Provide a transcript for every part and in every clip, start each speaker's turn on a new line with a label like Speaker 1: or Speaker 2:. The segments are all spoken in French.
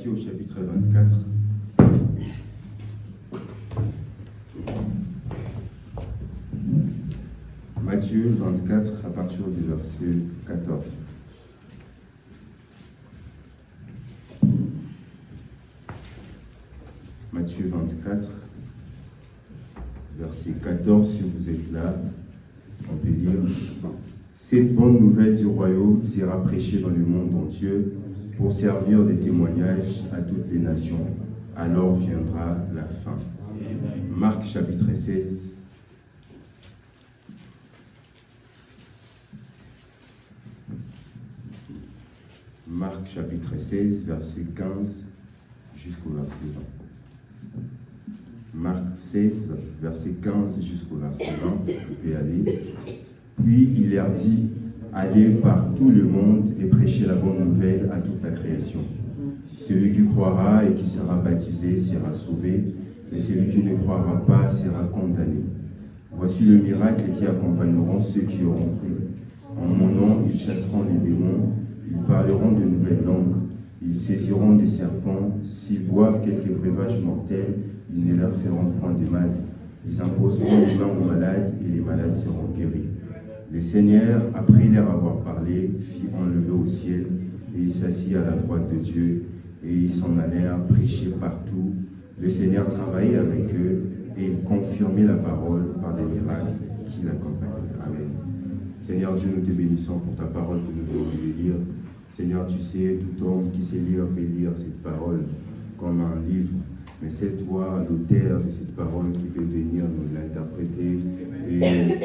Speaker 1: Matthieu au chapitre 24. Matthieu 24 à partir du verset 14. Matthieu 24, verset 14, si vous êtes là, on peut lire. Cette bonne nouvelle du royaume sera prêchée dans le monde entier pour servir de témoignage à toutes les nations. Alors viendra la fin. Marc chapitre 16. Marc chapitre 16, verset 15 jusqu'au verset 20. Marc 16, verset 15 jusqu'au verset 20, vous pouvez aller. Puis il leur dit, allez par tout le monde et prêchez la bonne nouvelle à toute la création. Celui qui croira et qui sera baptisé sera sauvé, et celui qui ne croira pas sera condamné. Voici le miracle qui accompagneront ceux qui auront cru. En mon nom, ils chasseront les démons, ils parleront de nouvelles langues, ils saisiront des serpents, s'ils boivent quelques breuvages mortels, ils ne leur feront point de mal. Ils imposeront les mains aux malades et les malades seront guéris. Le Seigneur, après leur avoir parlé, fit enlever au ciel et il s'assit à la droite de Dieu et ils s'en allèrent prêcher partout. Le Seigneur travaillait avec eux et il confirmait la parole par des miracles qui l'accompagnaient. Amen. Seigneur Dieu, nous te bénissons pour ta parole que nous venons de lire. Seigneur, tu sais, tout homme qui sait lire peut lire cette parole comme un livre. Mais c'est toi, l'auteur de cette parole, qui peut venir nous l'interpréter et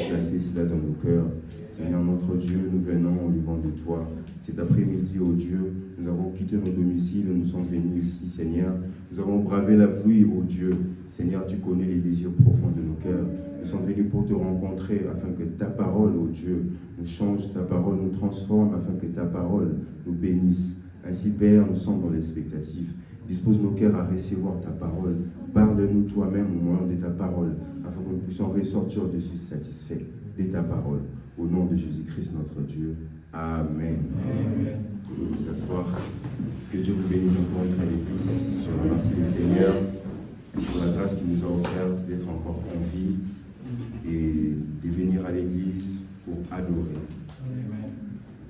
Speaker 1: placer cela dans nos cœurs. Seigneur, notre Dieu, nous venons au devant de toi. Cet après-midi, ô Dieu, nous avons quitté nos domiciles et nous sommes venus ici, Seigneur. Nous avons bravé la pluie, ô Dieu. Seigneur, tu connais les désirs profonds de nos cœurs. Nous sommes venus pour te rencontrer afin que ta parole, ô Dieu, nous change, ta parole nous transforme, afin que ta parole nous bénisse. Ainsi, Père, nous sommes dans l'expectative. Dispose nos cœurs à recevoir ta parole. Parle-nous toi-même au moyen de ta parole, afin que nous puissions ressortir dessus satisfaits de ta parole. Au nom de Jésus-Christ, notre Dieu. Amen. Amen. Vous pouvez vous asseoir. Que Dieu vous bénisse encore une fois à l'église. Je remercie le Seigneur pour la grâce qu'il nous a offerte d'être encore en vie et de venir à l'église pour adorer.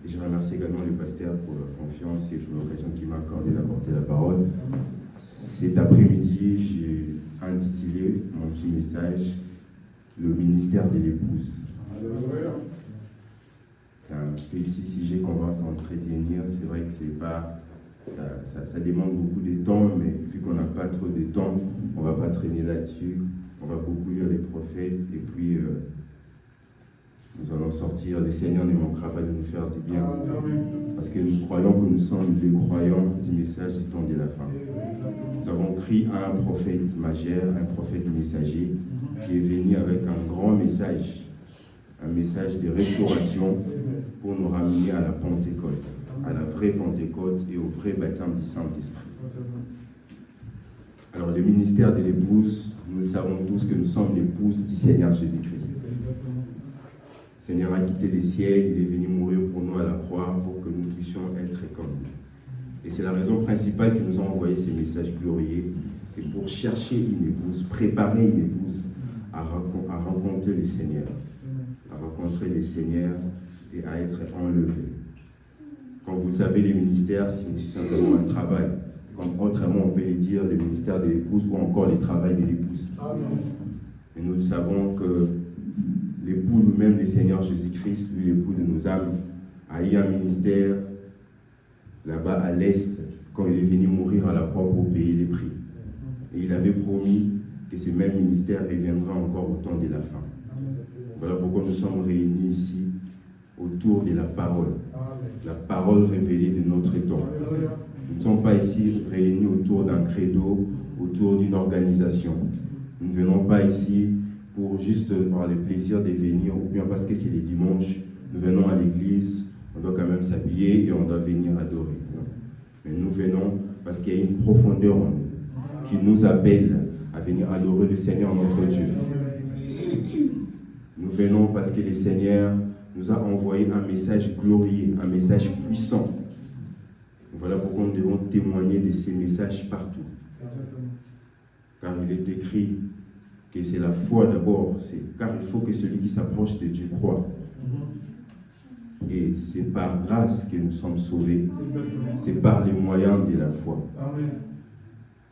Speaker 1: Et je remercie également le pasteur pour la confiance et pour l'occasion qu'il m'a accordé d'apporter la parole. Cet après-midi, j'ai intitulé mon petit message « Le ministère de l'épouse ». C'est un petit sujet qu'on va s'entretenir. C'est vrai que c'est pas, ça demande beaucoup de temps, mais vu qu'on n'a pas trop de temps, on ne va pas traîner là-dessus. On va beaucoup lire les prophètes et puis nous allons sortir. Le Seigneur ne manquera pas de nous faire du bien. Parce que nous croyons que nous sommes les croyants du message du temps de la fin. Nous avons pris un prophète majeur, un prophète messager, qui est venu avec un grand message. Un message de restauration pour nous ramener à la Pentecôte, à la vraie Pentecôte et au vrai baptême du Saint-Esprit. Alors, le ministère de l'épouse, nous savons tous que nous sommes l'épouse du Seigneur Jésus-Christ. Le Seigneur a quitté les cieux, il est venu mourir pour nous à la croix pour que nous puissions être comme lui. Et c'est la raison principale qui nous a envoyé ces messages glorieux. C'est pour chercher une épouse, préparer une épouse à rencontrer le Seigneur. À rencontrer le Seigneur et à être enlevé. Comme vous le savez, les ministères, c'est simplement un travail. Comme autrement, on peut le dire, le ministère de l'épouse ou encore le travail de l'épouse. Et nous savons que l'époux nous-mêmes, le Seigneur Jésus-Christ, lui, l'époux de nos âmes, a eu un ministère là-bas à l'Est, quand il est venu mourir à la croix pour payer les prix. Et il avait promis que ce même ministère reviendra encore au temps de la fin. Voilà pourquoi nous sommes réunis ici autour de la parole révélée de notre temps. Nous ne sommes pas ici réunis autour d'un credo, autour d'une organisation. Nous ne venons pas ici pour juste avoir le plaisir de venir ou bien parce que c'est les dimanches. Nous venons à l'église, on doit quand même s'habiller et on doit venir adorer. Mais nous venons parce qu'il y a une profondeur en nous qui nous appelle à venir adorer le Seigneur notre Dieu. Nous venons parce que le Seigneur nous a envoyé un message glorieux, un message puissant. Voilà pourquoi nous devons témoigner de ces messages partout. Car il est écrit que c'est la foi d'abord, car il faut que celui qui s'approche de Dieu croie. Et c'est par grâce que nous sommes sauvés. C'est par les moyens de la foi.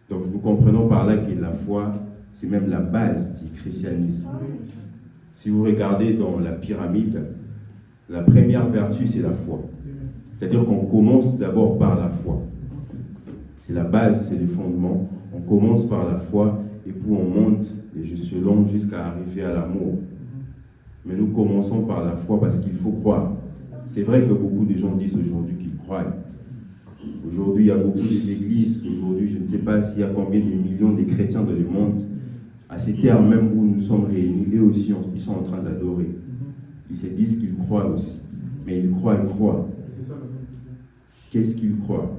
Speaker 1: Donc nous comprenons par là que la foi, c'est même la base du christianisme. Si vous regardez dans la pyramide, la première vertu, c'est la foi. C'est-à-dire qu'on commence d'abord par la foi. C'est la base, c'est le fondement. On commence par la foi et puis on monte selon jusqu'à arriver à l'amour. Mais nous commençons par la foi parce qu'il faut croire. C'est vrai que beaucoup de gens disent aujourd'hui qu'ils croient. Aujourd'hui, il y a beaucoup d'églises. Aujourd'hui, je ne sais pas s'il y a combien de millions de chrétiens dans le monde. À ces termes même où nous sommes réunis, eux aussi, ils sont en train d'adorer. Ils se disent qu'ils croient aussi. Mais ils croient. Qu'est-ce qu'ils croient?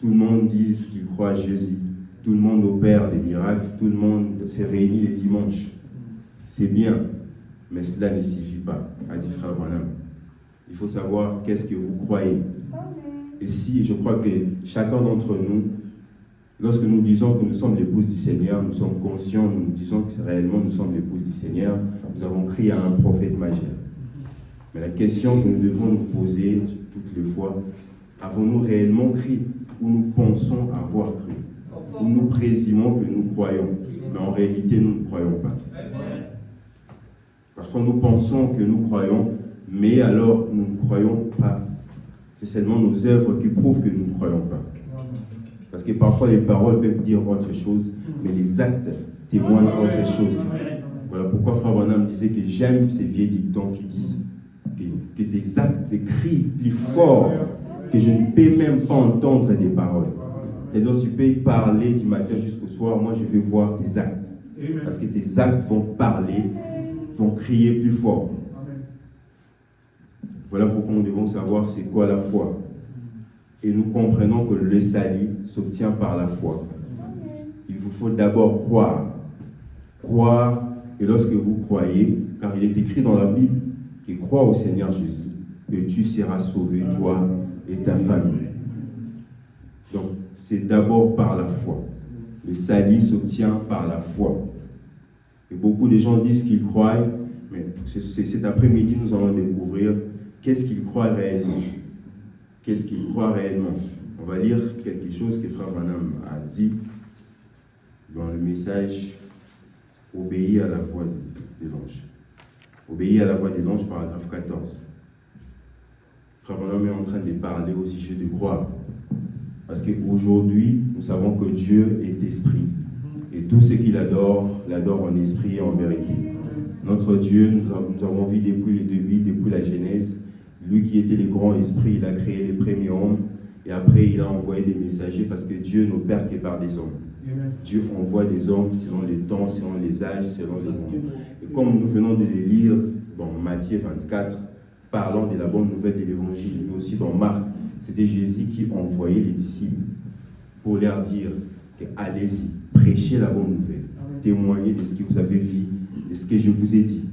Speaker 1: Tout le monde dit qu'il croit à Jésus. Tout le monde opère des miracles. Tout le monde se réunit les dimanches. C'est bien, mais cela ne suffit pas, a dit Frère Branham. Il faut savoir qu'est-ce que vous croyez. Et si, je crois que chacun d'entre nous, lorsque nous disons que nous sommes l'épouse du Seigneur, nous sommes conscients, nous disons que réellement nous sommes l'épouse du Seigneur, nous avons crié à un prophète majeur. Mais la question que nous devons nous poser toutes les fois, avons-nous réellement crié ou nous pensons avoir cru? Ou nous présumons que nous croyons, mais en réalité nous ne croyons pas. Parfois nous pensons que nous croyons, mais alors nous ne croyons pas. C'est seulement nos œuvres qui prouvent que nous ne croyons pas. Parce que parfois les paroles peuvent dire autre chose, mais les actes témoignent autre chose. Voilà pourquoi Frère Branham disait que j'aime ces vieux dictons qui disent que tes actes crient plus fort que je ne peux même pas entendre des paroles. C'est-à-dire tu peux parler du matin jusqu'au soir, moi je vais voir tes actes. Parce que tes actes vont parler, vont crier plus fort. Voilà pourquoi nous devons savoir c'est quoi la foi. Et nous comprenons que le salut s'obtient par la foi. Il vous faut d'abord croire. Croire, et lorsque vous croyez, car il est écrit dans la Bible, que crois au Seigneur Jésus, et tu seras sauvé, toi et ta famille. Donc, c'est d'abord par la foi. Le salut s'obtient par la foi. Et beaucoup de gens disent qu'ils croient, mais cet après-midi, nous allons découvrir qu'est-ce qu'ils croient réellement. Qu'est-ce qu'ils croient réellement? On va lire quelque chose que Frère Branham a dit dans le message « Obéis à la voix de l'ange ». Obéis à la voix de l'ange, paragraphe 14. Frère Branham est en train de parler au sujet de croire. Parce qu'aujourd'hui, nous savons que Dieu est esprit. Et tout ce qu'il adore, l'adore en esprit et en vérité. Notre Dieu, nous avons vu depuis le début, depuis la Genèse, lui qui était le grand esprit, il a créé les premiers hommes. Et après, il a envoyé des messagers parce que Dieu n'opère que par des hommes. Dieu envoie des hommes selon les temps, selon les âges, selon les moments. Et comme nous venons de les lire dans Matthieu 24, parlant de la bonne nouvelle de l'évangile, mais aussi dans Marc, c'était Jésus qui envoyait les disciples pour leur dire que allez-y, prêchez la bonne nouvelle, témoignez de ce que vous avez vu, de ce que je vous ai dit.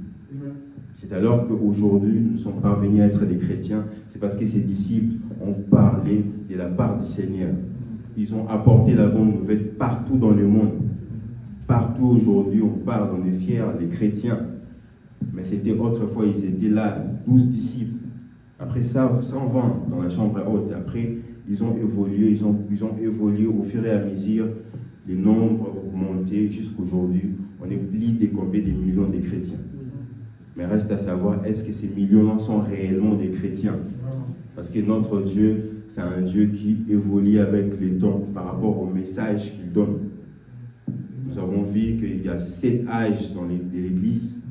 Speaker 1: C'est alors qu'aujourd'hui nous sommes parvenus à être des chrétiens, c'est parce que ces disciples ont parlé de la part du Seigneur. Ils ont apporté la bonne nouvelle partout dans le monde. Partout aujourd'hui, on parle, on est fiers, les chrétiens. Mais c'était autrefois, ils étaient là, 12 disciples. Après ça, 120 dans la chambre haute. Après, ils ont évolué, ils ont évolué au fur et à mesure. Les nombres ont augmenté jusqu'aujourd'hui. On est plus de combien de millions de chrétiens. Mais reste à savoir, est-ce que ces millions-là sont réellement des chrétiens? Parce que notre Dieu, c'est un Dieu qui évolue avec les temps par rapport au message qu'il donne. Nous avons vu qu'il y a 7 âges dans l'Église.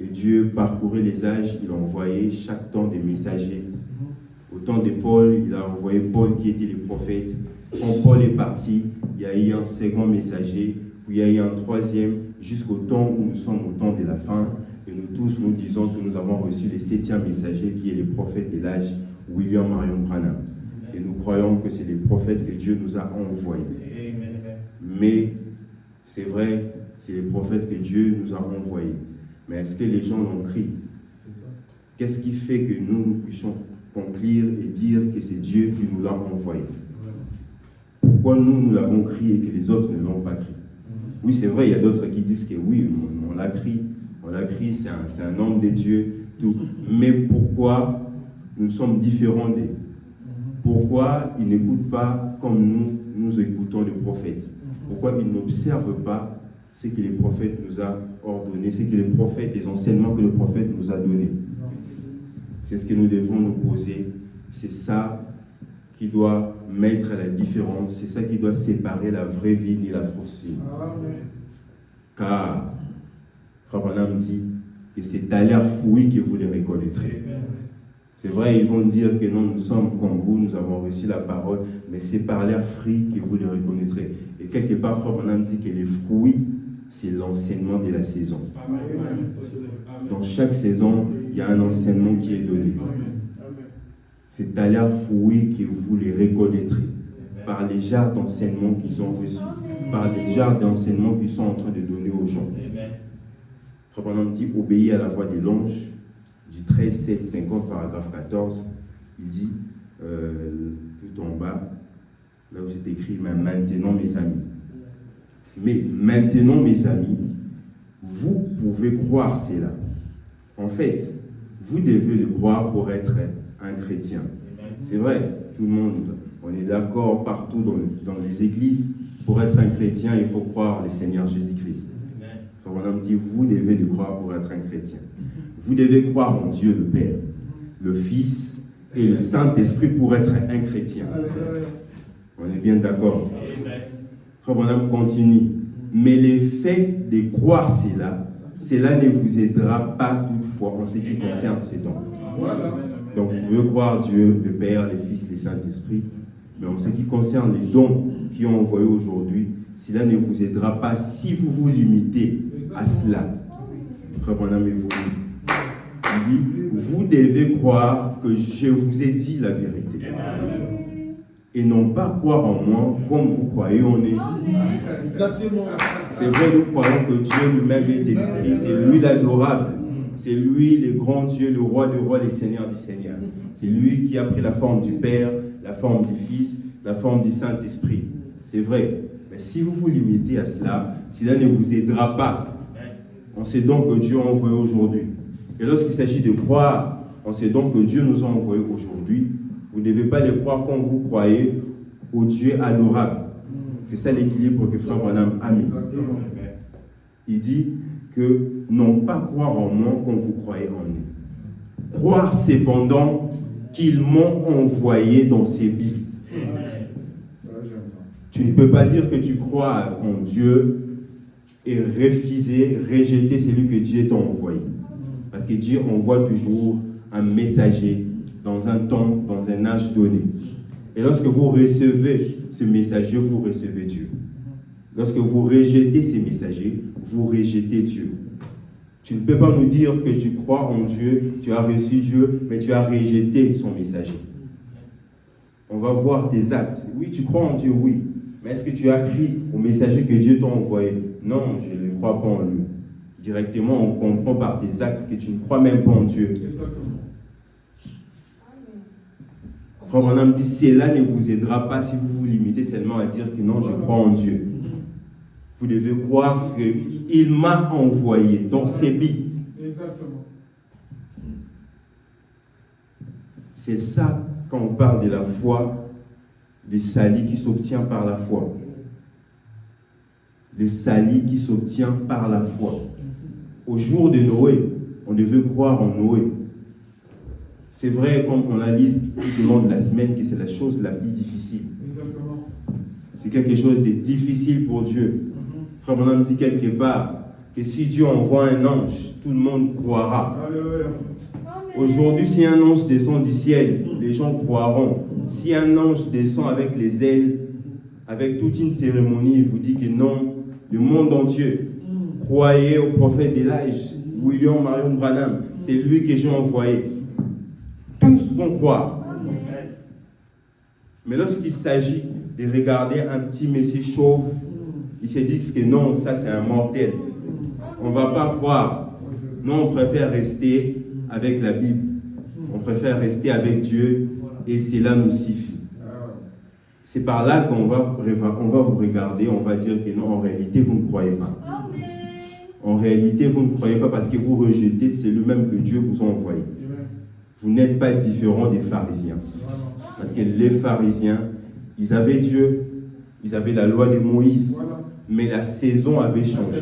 Speaker 1: Et Dieu parcourait les âges, il a envoyé chaque temps des messagers. Au temps de Paul, il a envoyé Paul qui était le prophète. Quand Paul est parti, il y a eu un second messager, puis il y a eu un troisième, jusqu'au temps où nous sommes au temps de la fin. Et nous tous, nous disons que nous avons reçu le 7e messager qui est le prophète de l'âge, William Marion Branham. Et nous croyons que c'est le prophète que Dieu nous a envoyés. Mais c'est vrai, c'est le prophète que Dieu nous a envoyés. Mais est-ce que les gens l'ont cru? Qu'est-ce qui fait que nous puissions conclure et dire que c'est Dieu qui nous l'a envoyé? pourquoi nous l'avons crié et que les autres ne l'ont pas crié. Oui, c'est vrai, il y a d'autres qui disent que oui, on l'a crié, c'est un homme de Dieu, tout. Mais pourquoi nous sommes différents d'eux? Pourquoi ils n'écoutent pas comme nous écoutons le prophète? Pourquoi ils n'observent pas ce que le prophète nous a ordonné, ce que le prophète, les enseignements que le prophète nous a donnés? C'est ce que nous devons nous poser. C'est ça qui doit mettre la différence. C'est ça qui doit séparer la vraie vie et la fausse vie. Car, Frère Branham dit que c'est à l'air fouillis que vous les reconnaîtrez. C'est vrai, ils vont dire que non, nous sommes comme vous, nous avons reçu la parole, mais c'est par l'air frit que vous les reconnaîtrez. Et quelque part, Frère Branham dit que les fruits, c'est l'enseignement de la saison. Dans chaque saison, il y a un enseignement qui est donné. C'est à l'air fouillis que vous les reconnaîtrez par les genres d'enseignement qu'ils ont reçus, par les genres d'enseignement qu'ils sont en train de donner aux gens. Frère Branham dit, obéis à la voix de l'ange, du 13, 7, 50, paragraphe 14, il dit, tout en bas, là où c'est écrit, mais maintenant mes amis. Mais maintenant mes amis, vous pouvez croire cela. En fait, vous devez le croire pour être un chrétien. C'est vrai, tout le monde, on est d'accord partout dans les églises, pour être un chrétien, il faut croire le Seigneur Jésus-Christ. On a dit, vous devez le croire pour être un chrétien. Vous devez croire en Dieu le Père, le Fils et le Saint-Esprit pour être un chrétien. On est bien d'accord. Frère Branham continue. Mais le fait de croire cela ne vous aidera pas toutefois en ce qui concerne ces dons. Donc vous pouvez croire Dieu, le Père, le Fils, le Saint-Esprit, mais en ce qui concerne les dons qui ont envoyé aujourd'hui, cela ne vous aidera pas si vous vous limitez à cela. Frère Branham, il dit, vous devez croire que je vous ai dit la vérité. Et non pas croire en moi comme vous croyez en est. Exactement. C'est vrai, nous croyons que Dieu lui-même est esprit, c'est lui l'adorable. C'est lui le grand Dieu, le roi des rois, le Seigneur des seigneurs. C'est lui qui a pris la forme du Père, la forme du Fils, la forme du Saint-Esprit. C'est vrai. Mais si vous vous limitez à cela ne vous aidera pas. On sait donc que Dieu a envoyé aujourd'hui. Et lorsqu'il s'agit de croire, on sait donc que Dieu nous a envoyé aujourd'hui. Vous ne devez pas les croire comme vous croyez au Dieu adorable. C'est ça l'équilibre que Frère Branham a mis. Il dit que non pas croire en moi comme vous croyez en eux. Croire cependant qu'ils m'ont envoyé dans ces buts. Tu ne peux pas dire que tu crois en Dieu et refuser, rejeter celui que Dieu t'a envoyé. Parce que Dieu envoie toujours un messager dans un temps, dans un âge donné. Et lorsque vous recevez ce messager, vous recevez Dieu. Lorsque vous rejetez ces messagers, vous rejetez Dieu. Tu ne peux pas nous dire que tu crois en Dieu, tu as reçu Dieu, mais tu as rejeté son messager. On va voir tes actes. Oui, tu crois en Dieu, oui. Mais est-ce que tu as cru au messager que Dieu t'a envoyé? Non, je ne crois pas en lui. Directement, on comprend par tes actes que tu ne crois même pas en Dieu. Frère Branham dit, cela ne vous aidera pas si vous vous limitez seulement à dire que non, je crois en Dieu. Vous devez croire qu'il m'a envoyé dans ses buts. Exactement. C'est ça quand on parle de la foi, le salut qui s'obtient par la foi. Le salut qui s'obtient par la foi. Au jour de Noé, on devait croire en Noé. C'est vrai, comme on l'a dit tout au long de la semaine, que c'est la chose la plus difficile. Exactement. C'est quelque chose de difficile pour Dieu. Frère Branham dit quelque part que si Dieu envoie un ange, tout le monde croira. Aujourd'hui, si un ange descend du ciel, les gens croiront. Si un ange descend avec les ailes, avec toute une cérémonie, il vous dit que non, le monde entier, croyez au prophète de l'âge, William Marion Branham, c'est lui que j'ai envoyé. Tous vont croire. Mais lorsqu'il s'agit de regarder un petit messie chauve, ils se disent que non, ça c'est un mortel. On ne va pas croire. Non, on préfère rester avec la Bible. On préfère rester avec Dieu et cela nous suffit. C'est par là qu'on va vous regarder, on va dire que non, en réalité, vous ne croyez pas.
Speaker 2: Amen.
Speaker 1: En réalité, vous ne croyez pas parce que vous rejetez celui même que Dieu vous a envoyé. Vous n'êtes pas différent des pharisiens. Parce que les pharisiens, ils avaient Dieu, ils avaient la loi de Moïse, mais la saison avait changé.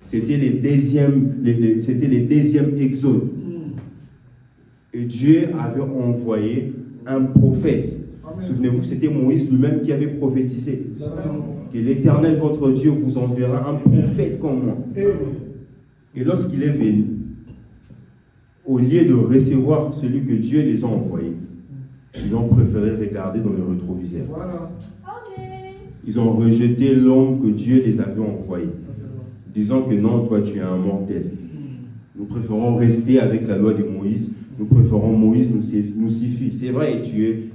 Speaker 1: C'était les deuxièmes exodes. Et Dieu avait envoyé un prophète. Souvenez-vous, c'était Moïse lui-même qui avait prophétisé que l'Éternel, votre Dieu, vous enverra un prophète comme moi. Et lorsqu'il est venu, au lieu de recevoir celui que Dieu les a envoyés, ils ont préféré regarder dans le rétroviseur. Ils ont rejeté l'homme que Dieu les avait envoyé, disant que non, toi tu es un mortel. Nous préférons rester avec la loi de Moïse. Nous préférons Moïse nous suffit. C'est vrai, tu es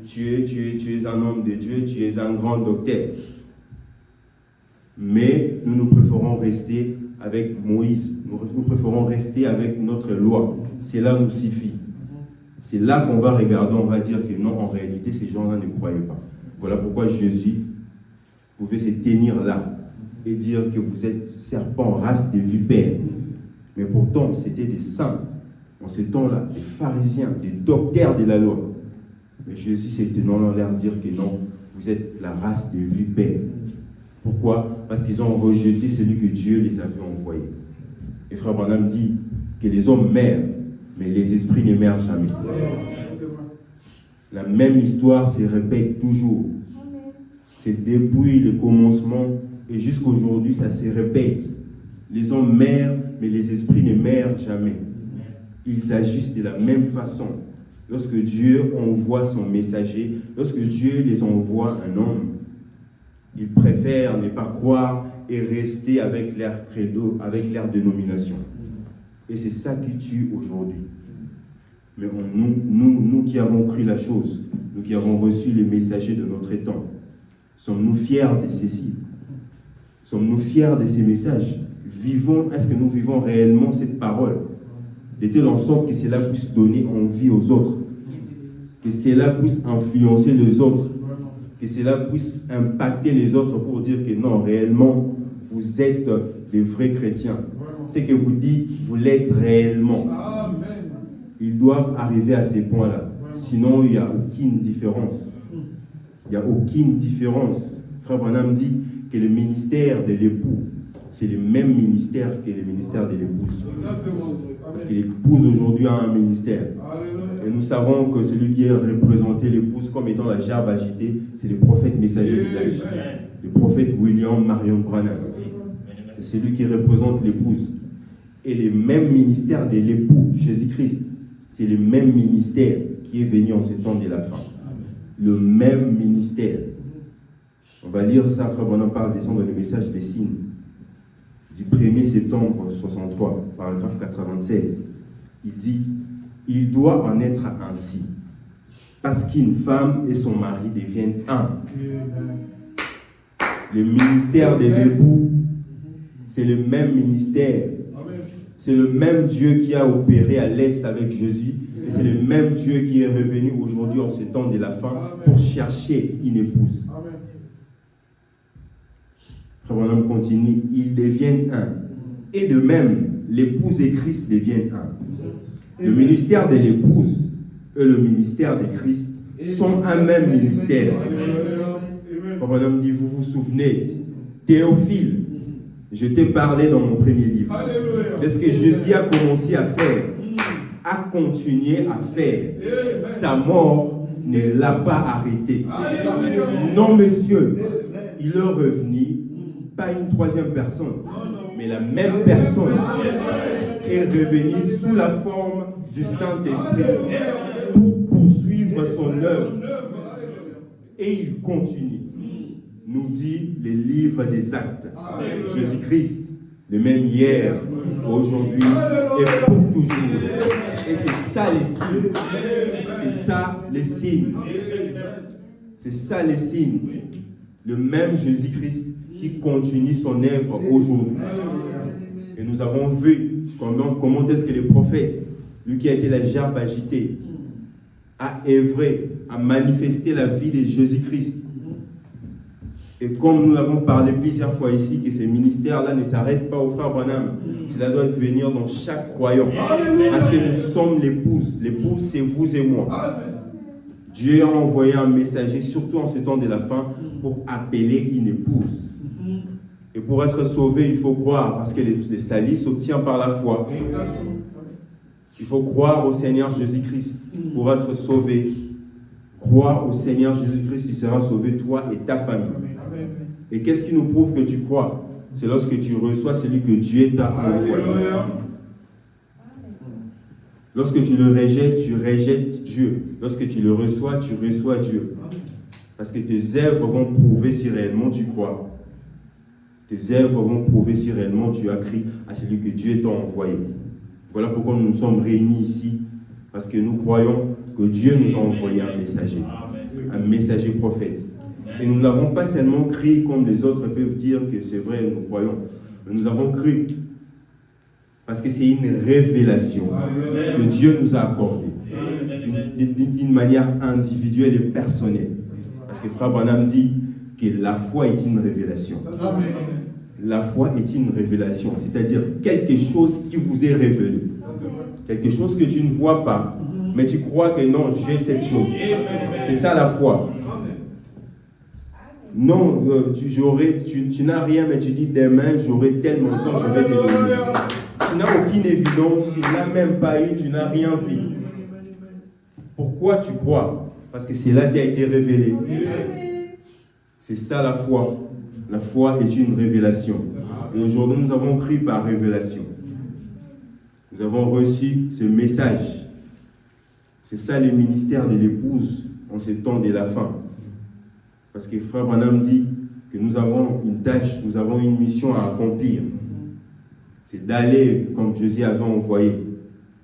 Speaker 1: un homme de Dieu, tu es un grand docteur. Mais nous préférons rester avec Moïse. Nous préférons rester avec notre loi. Cela nous suffit. C'est là qu'on va regarder, on va dire que non, en réalité, ces gens-là ne croyaient pas. Voilà pourquoi Jésus pouvait se tenir là et dire que vous êtes serpents, race de vipères. Mais pourtant, c'était des saints. En ce temps-là, des pharisiens, des docteurs de la loi. Mais Jésus s'est tenant dans l'air dire que non, vous êtes la race des vipères. Pourquoi? Parce qu'ils ont rejeté celui que Dieu les avait envoyé. Et Frère Branham dit que les hommes meurent, mais les esprits ne meurent jamais. La même histoire se répète toujours. C'est depuis le commencement et jusqu'aujourd'hui, ça se répète. Les hommes meurent, mais les esprits ne meurent jamais. Ils agissent de la même façon. Lorsque Dieu envoie son messager, lorsque Dieu les envoie un homme, ils préfèrent ne pas croire et rester avec leur credo, avec leur dénomination. Et c'est ça qui tue aujourd'hui. Mais nous qui avons pris la chose, nous qui avons reçu les messagers de notre temps, sommes-nous fiers de ceci? Sommes-nous fiers de ces messages? Est-ce que nous vivons réellement cette parole? De telle en sorte que cela puisse donner envie aux autres, que cela puisse influencer les autres, que cela puisse impacter les autres pour dire que non, réellement, vous êtes des vrais chrétiens. Ce que vous dites, vous l'êtes réellement. Ils doivent arriver à ces points-là. Sinon, il n'y a aucune différence. Il n'y a aucune différence. Frère Branham dit que le ministère de l'époux, c'est le même ministère que le ministère de l'épouse. Parce que l'épouse aujourd'hui a un ministère. Et nous savons que celui qui a représenté l'épouse comme étant la gerbe agitée, c'est le prophète messager de l'âge. Le prophète William Marion Branham. C'est celui qui représente l'épouse. Et le même ministère de l'époux, Jésus-Christ, c'est le même ministère qui est venu en ce temps de la fin. Le même ministère. On va lire ça, Frère Branham parle dans le message des signes. Du 1er septembre 63, paragraphe 96, il dit « Il doit en être ainsi, parce qu'une femme et son mari deviennent un. » Le ministère de l'époux, c'est le même ministère. C'est le même Dieu qui a opéré à l'Est avec Jésus, et c'est le même Dieu qui est revenu aujourd'hui en ce temps de la fin pour chercher une épouse. On continue, ils deviennent un. Et de même, l'épouse et Christ deviennent un. Le ministère de l'épouse et le ministère de Christ sont un même ministère. Comme un homme dit, vous vous souvenez, Théophile, je t'ai parlé dans mon premier livre. Qu'est-ce que Jésus a commencé à faire, a continué à faire. Sa mort ne l'a pas arrêté. Non, monsieur, il est revenu. Pas une troisième personne, mais la même personne est revenue sous la forme du Saint-Esprit pour poursuivre son œuvre. Et il continue, nous dit le livre des Actes. Jésus-Christ, le même hier, aujourd'hui et pour toujours. Et c'est ça les signes. C'est ça les signes. C'est ça les signes. Le même Jésus-Christ qui continue son œuvre aujourd'hui. Et nous avons vu comment est-ce que les prophètes, lui qui a été la gerbe agitée, à œuvrer, à manifester la vie de Jésus-Christ. Et comme nous l'avons parlé plusieurs fois ici, que ces ministères-là ne s'arrêtent pas au frère Branham. Cela doit venir dans chaque croyant. Parce que nous sommes l'épouse. L'épouse, c'est vous et moi. Dieu a envoyé un messager, surtout en ce temps de la fin, pour appeler une épouse. Et pour être sauvé, il faut croire, parce que le salut s'obtient par la foi. Il faut croire au Seigneur Jésus-Christ pour être sauvé. Croire au Seigneur Jésus-Christ, tu seras sauvé, toi et ta famille. Et qu'est-ce qui nous prouve que tu crois? C'est lorsque tu reçois celui que Dieu t'a envoyé. Lorsque tu le rejettes, tu rejettes Dieu. Lorsque tu le reçois, tu reçois Dieu. Parce que tes œuvres vont prouver si réellement tu crois. Tes œuvres vont prouver si réellement tu as crié à celui que Dieu t'a envoyé. Voilà pourquoi nous nous sommes réunis ici. Parce que nous croyons que Dieu nous a envoyé un messager prophète. Et nous ne l'avons pas seulement cru comme les autres peuvent dire que c'est vrai, nous croyons. Mais nous avons cru parce que c'est une révélation que Dieu nous a accordée d'une manière individuelle et personnelle. Parce que Frère Branham dit que la foi est une révélation. La foi est une révélation, c'est-à-dire quelque chose qui vous est révélé. Quelque chose que tu ne vois pas, mais tu crois que non, j'ai cette chose. C'est ça la foi. Non, tu n'as rien, mais tu dis demain, j'aurai tel montant, je vais te donner. Tu n'as aucune évidence, tu n'as même pas eu, tu n'as rien vu. Pourquoi tu crois? Parce que cela t'a été révélé. C'est ça la foi. La foi est une révélation. Et aujourd'hui, nous avons cru par révélation. Nous avons reçu ce message. C'est ça le ministère de l'épouse en ce temps de la fin. Parce que Frère Branham dit que nous avons une tâche, nous avons une mission à accomplir. C'est d'aller, comme Jésus avait envoyé,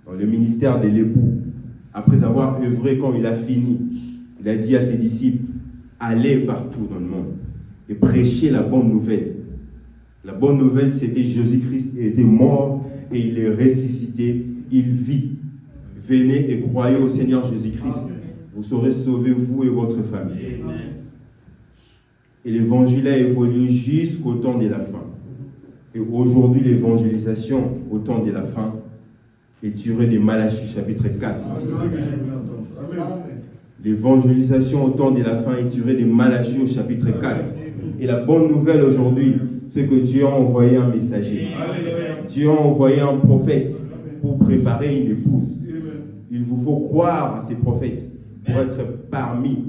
Speaker 1: dans le ministère de l'époux. Après avoir œuvré quand il a fini, il a dit à ses disciples, allez partout dans le monde et prêchez la bonne nouvelle. La bonne nouvelle, c'était Jésus-Christ était mort et il est ressuscité, il vit. Venez et croyez au Seigneur Jésus-Christ. Vous serez sauvés, vous et votre famille. Et l'évangile a évolué jusqu'au temps de la fin. Et aujourd'hui, l'évangélisation au temps de la fin est tirée de Malachie chapitre 4. L'évangélisation au temps de la fin est tirée de Malachie au chapitre 4. Et la bonne nouvelle aujourd'hui, c'est que Dieu a envoyé un messager. Dieu a envoyé un prophète pour préparer une épouse. Il vous faut croire à ces prophètes pour être parmi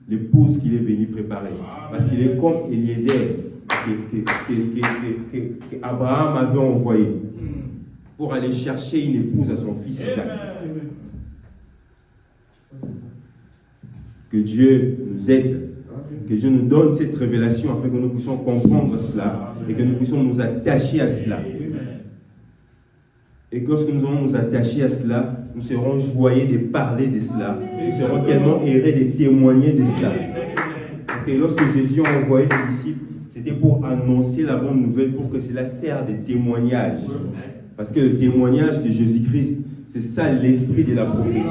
Speaker 1: l'épouse qu'il est venu préparer. Parce qu'il est comme Eliezer qu'Abraham avait envoyé pour aller chercher une épouse à son fils Isaac. Que Dieu nous aide, que Dieu nous donne cette révélation afin que nous puissions comprendre cela et que nous puissions nous attacher à cela. Et lorsque nous allons nous attacher à cela, nous serons joyeux de parler de cela. Nous serons tellement heureux de témoigner de cela. Parce que lorsque Jésus a envoyé les disciples, c'était pour annoncer la bonne nouvelle, pour que cela serve de témoignage. Parce que le témoignage de Jésus-Christ, c'est ça l'esprit de la prophétie.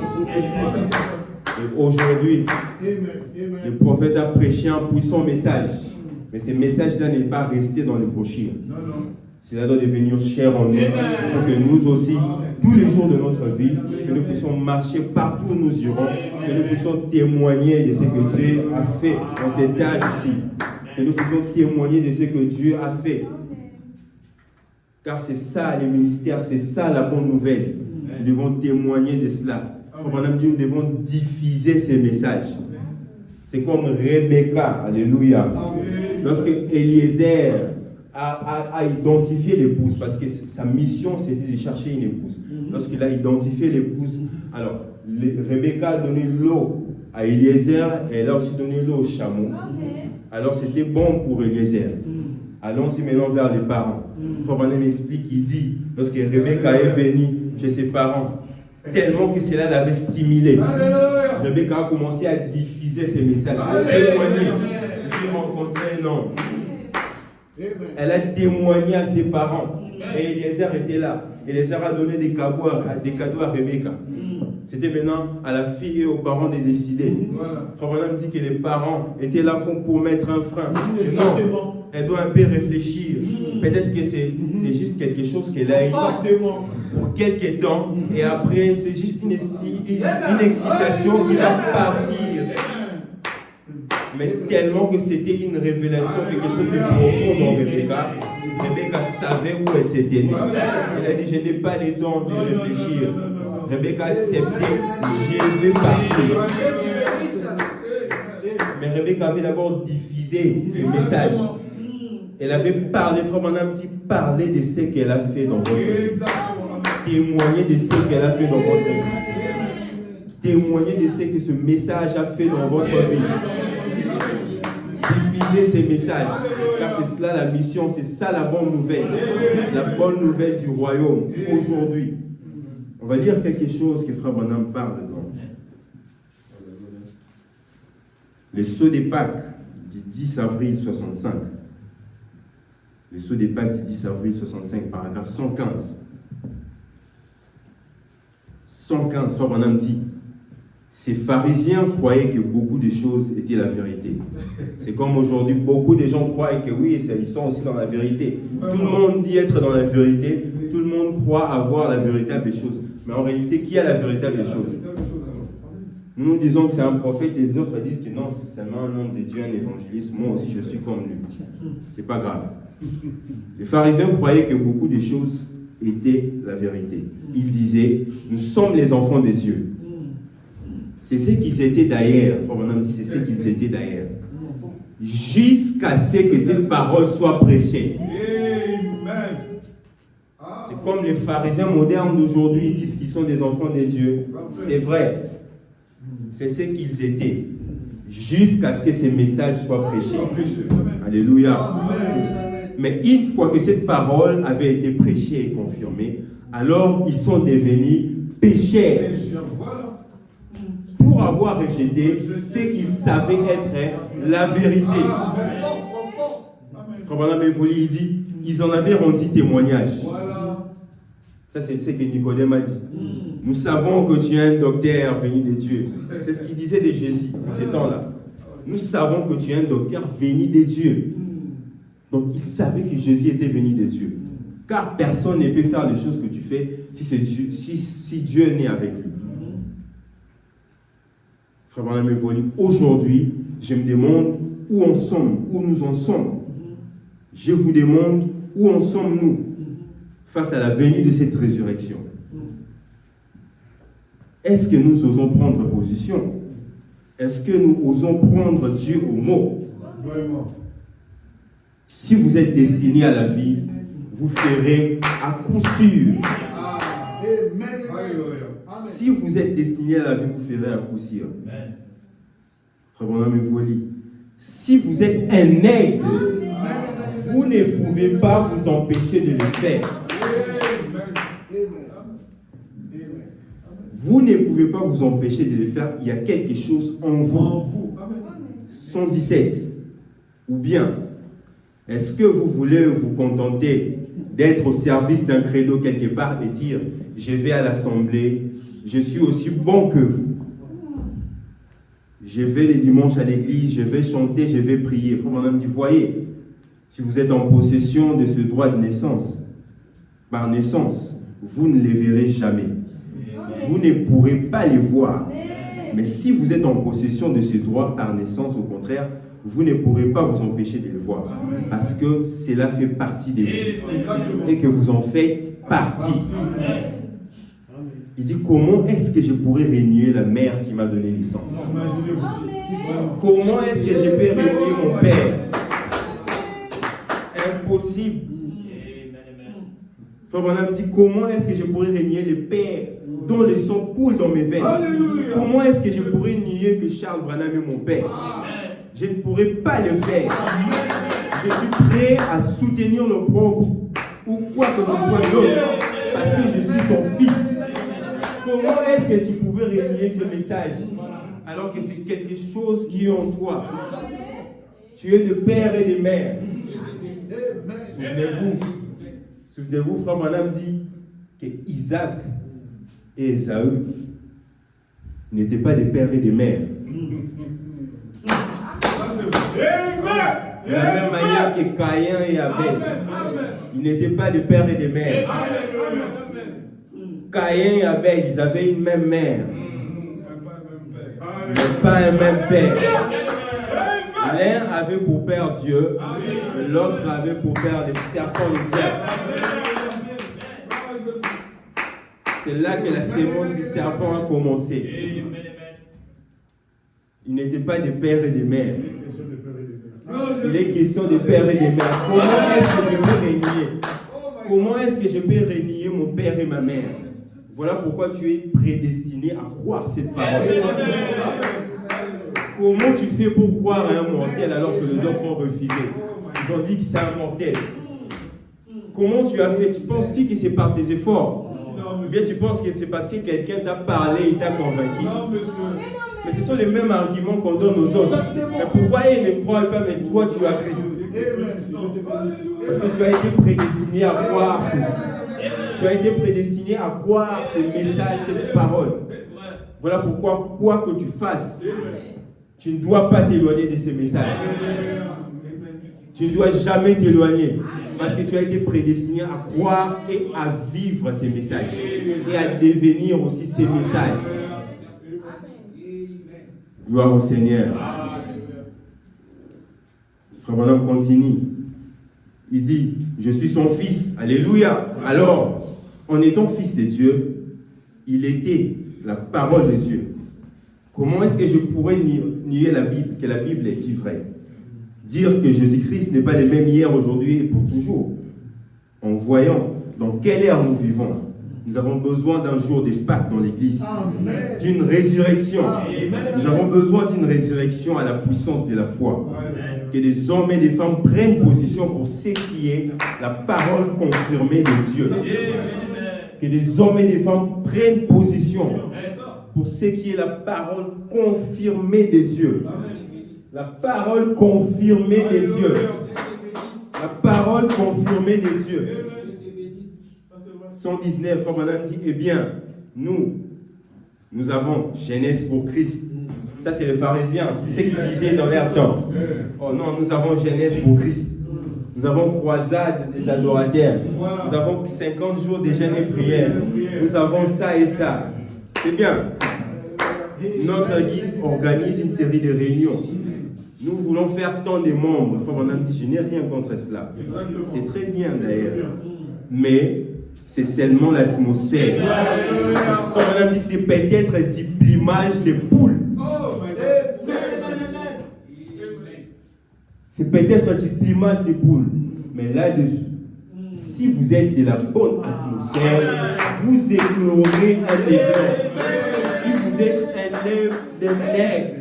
Speaker 1: Et aujourd'hui, le prophète a prêché un puissant message. Mais ce message-là n'est pas resté dans les brochures. Cela doit devenir cher en nous, pour que nous aussi, tous les jours de notre vie, que nous puissions marcher partout où nous irons, que nous puissions témoigner de ce que Dieu a fait dans cet âge ici, que nous puissions témoigner de ce que Dieu a fait. Car c'est ça les ministères, c'est ça la bonne nouvelle. Nous devons témoigner de cela. Nous devons diffuser ces messages. C'est comme Rebecca, alléluia. Lorsque Eliezer a identifié l'épouse, parce que sa mission c'était de chercher une épouse. Lorsqu'il a identifié l'épouse, alors Rebecca a donné l'eau à Eliezer et elle a aussi donné l'eau au chameau. Alors c'était bon pour Eliezer. Allons-y maintenant vers les parents. Frère m'explique, il dit, lorsque Rebecca est venue chez ses parents, tellement que cela l'avait stimulé, Rebecca a commencé à diffuser ses messages. J'ai rencontré un homme. Elle a témoigné à ses parents. Et Eliezer était là. Eliezer a donné des cadeaux à Rebecca. C'était maintenant à la fille et aux parents de décider. Frère Branham dit que les parents étaient là pour mettre un frein. Non, elle doit un peu réfléchir. Peut-être que c'est juste quelque chose qu'elle a eu pour quelques temps et après c'est juste une excitation qui va partir. Mais tellement que c'était une révélation, quelque chose de profond dans Rebecca. Rebecca savait où elle s'était née. Elle a dit, je n'ai pas le temps de réfléchir. Rebecca acceptait, je vais partir. Mais Rebecca avait d'abord diffusé ce message. Elle avait parlé, Frère Branham dit, parler de ce qu'elle a fait dans votre vie. Témoigner de ce qu'elle a fait dans votre vie. Témoigner de ce que ce message a fait dans votre vie. Diffuser ces messages, car c'est cela la mission, c'est ça la bonne nouvelle du royaume aujourd'hui. On va lire quelque chose que Frère Branham parle dedans. Les sceaux des Pâques du 10 avril 65. Les sceaux des Pâques du 10 avril 65, paragraphe 115. 115, Frère Branham dit, ces pharisiens croyaient que beaucoup de choses étaient la vérité. C'est comme aujourd'hui, beaucoup de gens croient que oui, ils sont aussi dans la vérité. Tout le monde dit être dans la vérité, tout le monde croit avoir la véritable chose. Mais en réalité, qui a la véritable chose? Nous disons que c'est un prophète et les autres disent que non, c'est seulement un homme de Dieu, un évangéliste. Moi aussi, je suis comme lui. C'est pas grave. Les pharisiens croyaient que beaucoup de choses étaient la vérité. Ils disaient, nous sommes les enfants de Dieu. C'est ce qu'ils étaient d'ailleurs. C'est ce qu'ils étaient d'ailleurs. Jusqu'à ce que cette parole soit prêchée. C'est comme les pharisiens modernes d'aujourd'hui disent qu'ils sont des enfants de Dieu. C'est vrai. C'est ce qu'ils étaient. Jusqu'à ce que ces messages soient prêchés. Alléluia. Mais une fois que cette parole avait été prêchée et confirmée, alors ils sont devenus pécheurs. Pour avoir rejeté ce qu'ils savaient être la vérité. Frère Branham il dit, ils en avaient rendu témoignage. Ça, c'est ce que Nicodème a dit. Nous savons que tu es un docteur venu de Dieu. C'est ce qu'il disait de Jésus en ces temps-là. Nous savons que tu es un docteur venu de Dieu. Donc, ils savaient que Jésus était venu de Dieu. Car personne ne peut faire les choses que tu fais si Dieu n'est avec lui. Frère Branham aujourd'hui, je me demande où nous en sommes. Je vous demande où en sommes-nous face à la venue de cette résurrection. Est-ce que nous osons prendre position? Est-ce que nous osons prendre Dieu au mot? Si vous êtes destiné à la vie, vous ferez à coup sûr. Si vous êtes destiné à la vie, vous ferez à coup sûr. Frère Branham si vous êtes un aigle, vous ne pouvez pas vous empêcher de le faire. Vous ne pouvez pas vous empêcher de le faire. Il y a quelque chose en vous. 117. Ou bien, est-ce que vous voulez vous contenter d'être au service d'un credo quelque part et dire, je vais à l'assemblée, je suis aussi bon que vous. Je vais les dimanches à l'église, je vais chanter, je vais prier. Frère Branham dit, voyez, si vous êtes en possession de ce droit de naissance, par naissance, vous ne les verrez jamais. Vous ne pourrez pas les voir. Mais si vous êtes en possession de ce droit par naissance, au contraire, vous ne pourrez pas vous empêcher de le voir. Parce que cela fait partie de vous. Et que vous en faites partie. Il dit, comment est-ce que je pourrais renier la mère qui m'a donné naissance? Comment est-ce que je peux renier mon père? Impossible. Frère Branham dit, comment est-ce que je pourrais renier le père dont le sang coule dans mes veines? Comment est-ce que je pourrais nier que Charles Branham est mon père? Je ne pourrais pas le faire. Je suis prêt à soutenir le propre ou quoi que ce soit d'autre parce que je suis son fils. Comment est-ce que tu pouvais renier ce message alors que c'est quelque chose qui est en toi? Tu es de père et de mère. Souvenez-vous, Frère Branham dit que Isaac et Ésaü n'étaient pas des pères et des mères. De la même manière que Caïn et Abel, ils n'étaient pas des pères et des mères. Caïn et Abel, ils avaient une même mère, mais pas un même père. L'un avait pour père Dieu, l'autre avait pour père les serpents du diable. C'est là que la sémence du serpent a commencé. Ils n'étaient pas des pères et des mères. Il est question des pères et des mères. Comment est-ce que je peux régner? Comment est-ce que je peux régner mon père et ma mère? Voilà pourquoi tu es prédestiné à croire cette parole. Comment tu fais pour croire à un mortel alors que les autres ont refusé? Ils ont dit que c'est un mortel. Comment tu as fait? Tu penses-tu que c'est par tes efforts? Ou bien tu penses que c'est parce que quelqu'un t'a parlé et t'a convaincu? Mais ce sont les mêmes arguments qu'on donne aux autres. Mais pourquoi ils ne croient pas, mais toi tu as cru? Parce que tu as été prédestiné à croire. Tu as été prédestiné à croire ces messages, cette parole. Voilà pourquoi, quoi que tu fasses, tu ne dois pas t'éloigner de ces messages. Tu ne dois jamais t'éloigner. Parce que tu as été prédestiné à croire et à vivre ces messages. Et à devenir aussi ces messages. Gloire au Seigneur. Frère Branham continue. Il dit, je suis son fils. Alléluia. Alors, en étant fils de Dieu, il était la parole de Dieu. Comment est-ce que je pourrais nier la Bible, que la Bible est vraie? Dire que Jésus-Christ n'est pas le même hier, aujourd'hui et pour toujours. En voyant dans quelle ère nous vivons, nous avons besoin d'un jour de Pâques dans l'Église, d'une résurrection. Nous avons besoin d'une résurrection à la puissance de la foi. Que des hommes et des femmes prennent position pour ce qui est la parole confirmée de Dieu. Que des hommes et des femmes prennent position pour ce qui est la parole confirmée de Dieu. La parole confirmée de Dieu. La parole confirmée de Dieu. 119, comme on a dit, eh bien, nous avons jeunesse pour Christ. Ça, c'est les pharisiens. C'est ce qu'ils disaient dans leur temps. Oh non, nous avons jeunesse pour Christ. Nous avons croisade des adorateurs. Nous avons 50 jours de jeûne et prière. Nous avons ça et ça. C'est bien. Notre Église organise une série de réunions. Nous voulons faire tant de membres. Frère Branham dit, je n'ai rien contre cela. C'est très bien d'ailleurs. Mais c'est seulement l'atmosphère. Frère Branham dit, c'est peut-être du plumage de poules. C'est peut-être du plumage de poules. Mais là-dessus, si vous êtes de la bonne atmosphère, vous éclorez un aigle. Si vous êtes un œuf de nègre,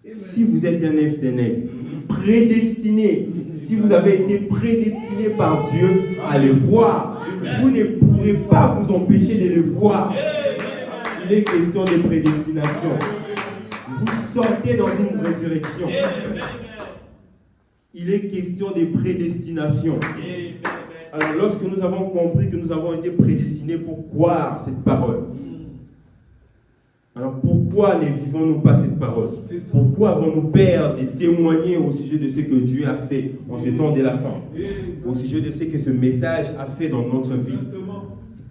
Speaker 1: si vous êtes un œuf de nègre, prédestiné, si vous avez été prédestiné par Dieu à le voir, vous ne pourrez pas vous empêcher de le voir. Il est question de prédestination. Vous sortez dans une résurrection. Il est question de prédestination. Alors, lorsque nous avons compris que nous avons été prédestinés pour croire cette parole, alors pourquoi ne vivons-nous pas cette parole? Pourquoi avons-nous peur de témoigner au sujet de ce que Dieu a fait en ce temps de la fin? Au sujet de ce que ce message a fait dans notre vie?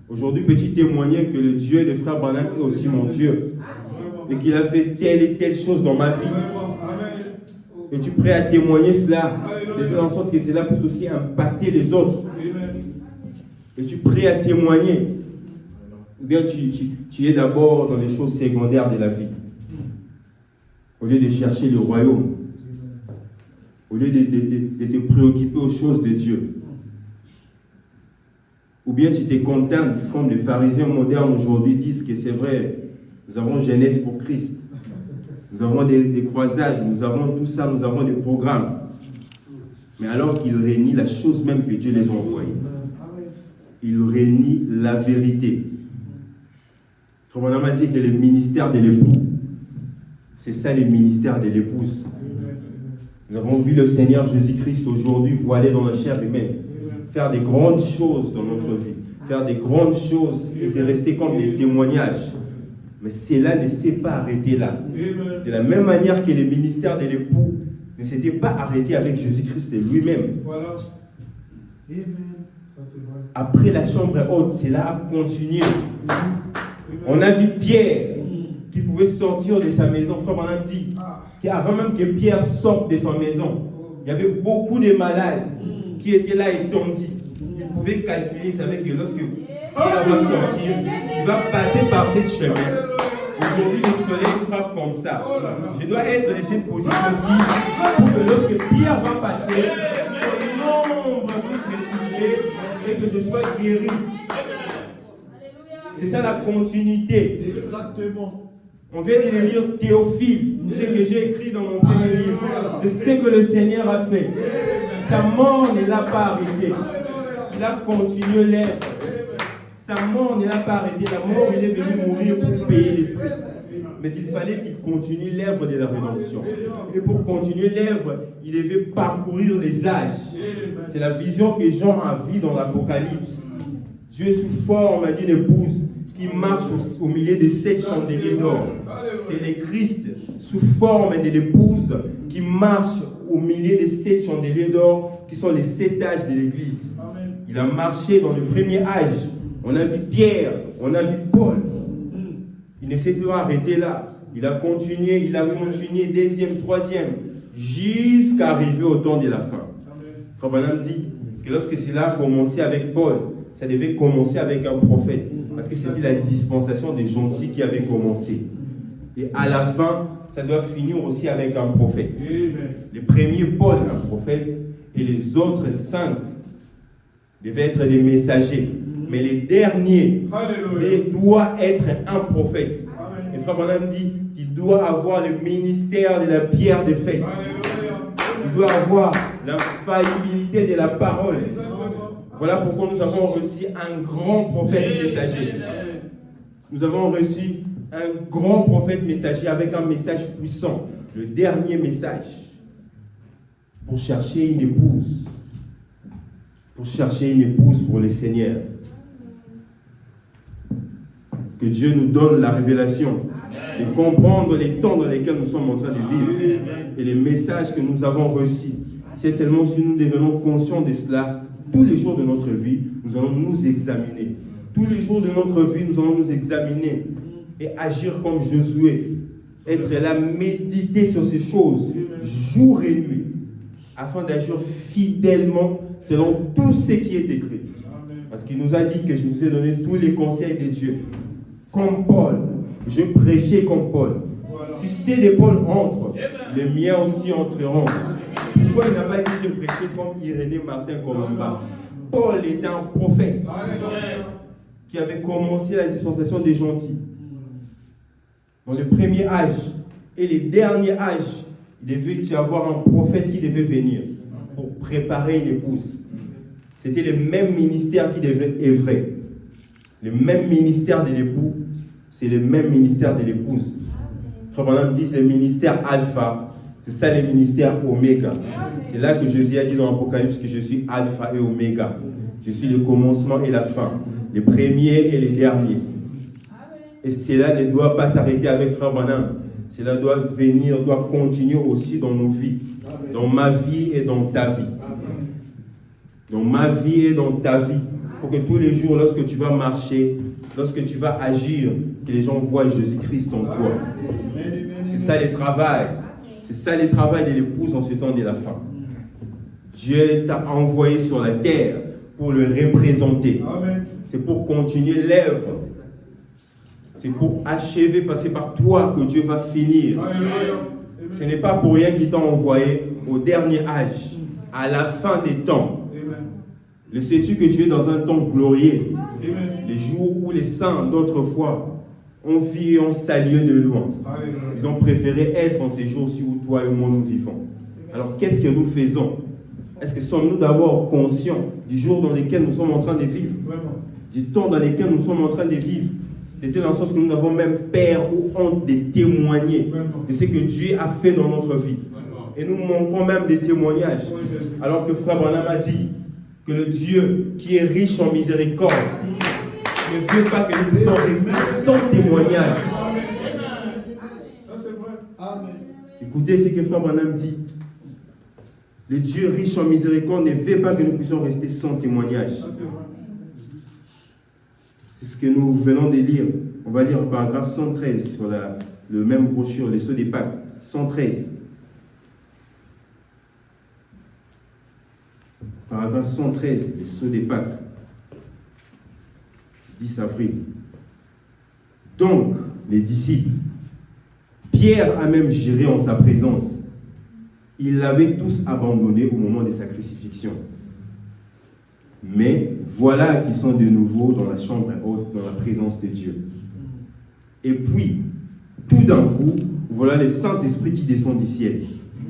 Speaker 1: Aujourd'hui, peux-tu témoigner que le Dieu de Frère Branham est aussi mon Dieu? Et qu'il a fait telle et telle chose dans ma vie? Es-tu prêt à témoigner cela? De faire en sorte que cela puisse aussi impacter les autres? Es-tu prêt à témoigner? Ou bien tu es d'abord dans les choses secondaires de la vie? Au lieu de chercher le royaume, au lieu de te préoccuper aux choses de Dieu. Ou bien tu te contentes, comme les pharisiens modernes aujourd'hui disent que c'est vrai, nous avons jeunesse pour Christ. Nous avons des croisages, nous avons tout ça, nous avons des programmes. Mais alors qu'ils réunissent la chose même que Dieu les a envoyés. Ils réunissent la vérité. Comme on a dit que le ministère de l'époux, c'est ça le ministère de l'épouse. Nous avons vu le Seigneur Jésus-Christ aujourd'hui voilé dans la chair humaine, faire des grandes choses dans notre vie, faire des grandes choses et c'est resté comme des témoignages. Mais cela ne s'est pas arrêté là. De la même manière que le ministère de l'époux ne s'était pas arrêté avec Jésus-Christ lui-même.
Speaker 2: Voilà. Amen. Ça, c'est vrai.
Speaker 1: Après la chambre haute, cela a continué. On a vu Pierre qui pouvait sortir de sa maison. Frère Branham dit qu'avant même que Pierre sorte de sa maison, il y avait beaucoup de malades qui étaient là étendus. Ils pouvaient calculer, ils savaient que lorsque Pierre va sortir, il va passer par cette chemin. Aujourd'hui, le soleil frappe comme ça. Je dois être de cette position-ci pour que lorsque Pierre va passer, son ombre puisse me toucher et que je sois guéri. C'est ça la continuité.
Speaker 2: Exactement.
Speaker 1: On vient de lire Théophile, ce que j'ai écrit dans mon premier livre, de ce que le Seigneur a fait. Sa mort ne l'a pas arrêté. Il a continué l'œuvre. Sa mort ne l'a pas arrêté. La mort, il est venu mourir pour payer les prix. Mais il fallait qu'il continue l'œuvre de la rédemption. Et pour continuer l'œuvre, il devait parcourir les âges. C'est la vision que Jean a vue dans l'Apocalypse. Dieu est sous forme d'une épouse qui marche au milieu de 7 chandeliers d'or. C'est le Christ sous forme de l'épouse qui marche au milieu de 7 chandeliers d'or qui sont les 7 âges de l'Église. Il a marché dans le premier âge. On a vu Pierre, on a vu Paul. Il ne s'est pas arrêté là. Il a continué, deuxième, troisième, jusqu'à arriver au temps de la fin. Frère Branham dit que lorsque cela a commencé avec Paul, ça devait commencer avec un prophète. Parce que c'était la dispensation des gentils qui avait commencé. Et à la fin, ça doit finir aussi avec un prophète. Le premier Paul, un prophète, et les autres 5 devaient être des messagers. Mais les derniers doivent être un prophète. Et Frère Branham dit qu'il doit avoir le ministère de la pierre de fête. Il doit avoir l'infaillibilité de la parole. Voilà pourquoi nous avons reçu un grand prophète messager. Nous avons reçu un grand prophète messager avec un message puissant. Le dernier message. Pour chercher une épouse. Pour chercher une épouse pour le Seigneur. Que Dieu nous donne la révélation de comprendre les temps dans lesquels nous sommes en train de vivre et les messages que nous avons reçus. C'est seulement si nous devenons conscients de cela, tous les jours de notre vie, nous allons nous examiner. Tous les jours de notre vie, nous allons nous examiner et agir comme Josué. Être là, méditer sur ces choses, jour et nuit, afin d'agir fidèlement selon tout ce qui est écrit. Parce qu'il nous a dit que je vous ai donné tous les conseils de Dieu. Comme Paul, je prêchais comme Paul. Si ceux de Paul entrent, les miens aussi entreront. Pourquoi il n'a pas dit de prêcher comme Irénée Martin Colomba? Paul était un prophète qui avait commencé la dispensation des gentils. Dans le premier âge et les derniers âges, il devait y avoir un prophète qui devait venir pour préparer une épouse. C'était le même ministère qui devait œuvrer. Le même ministère de l'époux, c'est le même ministère de l'épouse. Frère Branham dit le ministère alpha, c'est ça le ministère oméga. C'est là que Jésus a dit dans l'Apocalypse que je suis alpha et oméga. Je suis le commencement et la fin, le premier et le dernier. Et cela ne doit pas s'arrêter avec Frère Branham. Cela doit venir, doit continuer aussi dans nos vies, dans ma vie et dans ta vie. Dans ma vie et dans ta vie. Pour que tous les jours, lorsque tu vas marcher, lorsque tu vas agir, que les gens voient Jésus-Christ en toi. C'est ça le travail. C'est ça le travail de l'épouse en ce temps de la fin. Dieu t'a envoyé sur la terre pour le représenter. C'est pour continuer l'œuvre. C'est pour achever, passer par toi que Dieu va finir. Ce n'est pas pour rien qu'il t'a envoyé au dernier âge, à la fin des temps. Le sais-tu que tu es dans un temps glorieux? Les jours où les saints d'autrefois ont vu et ont salué de loin. Ils ont préféré être en ces jours-ci où toi et moi nous vivons. Alors qu'est-ce que nous faisons? Est-ce que sommes-nous d'abord conscients du jour dans lequel nous sommes en train de vivre? Du temps dans lequel nous sommes en train de vivre? C'était dans le sens que nous n'avons même peur ou honte de témoigner de ce que Dieu a fait dans notre vie. Et nous manquons même des témoignages. Alors que Frère Branham a dit que
Speaker 3: que le Dieu qui est riche en miséricorde ne veut pas que nous puissions rester sans témoignage.
Speaker 2: Ça c'est vrai. Amen.
Speaker 3: Écoutez ce que Frère Branham dit. Le Dieu riche en miséricorde ne veut pas que nous puissions rester sans témoignage.
Speaker 2: Ça c'est vrai.
Speaker 3: C'est ce que nous venons de lire. On va lire le paragraphe 113 sur le même brochure, les sceaux des Pâques. 113. Paragraphe 113, les sceaux des Pâques. 10 avril. Donc, les disciples, Pierre a même juré en sa présence. Ils l'avaient tous abandonné au moment de sa crucifixion. Mais voilà qu'ils sont de nouveau dans la chambre haute, dans la présence de Dieu. Et puis, tout d'un coup, voilà le Saint-Esprit qui descend du ciel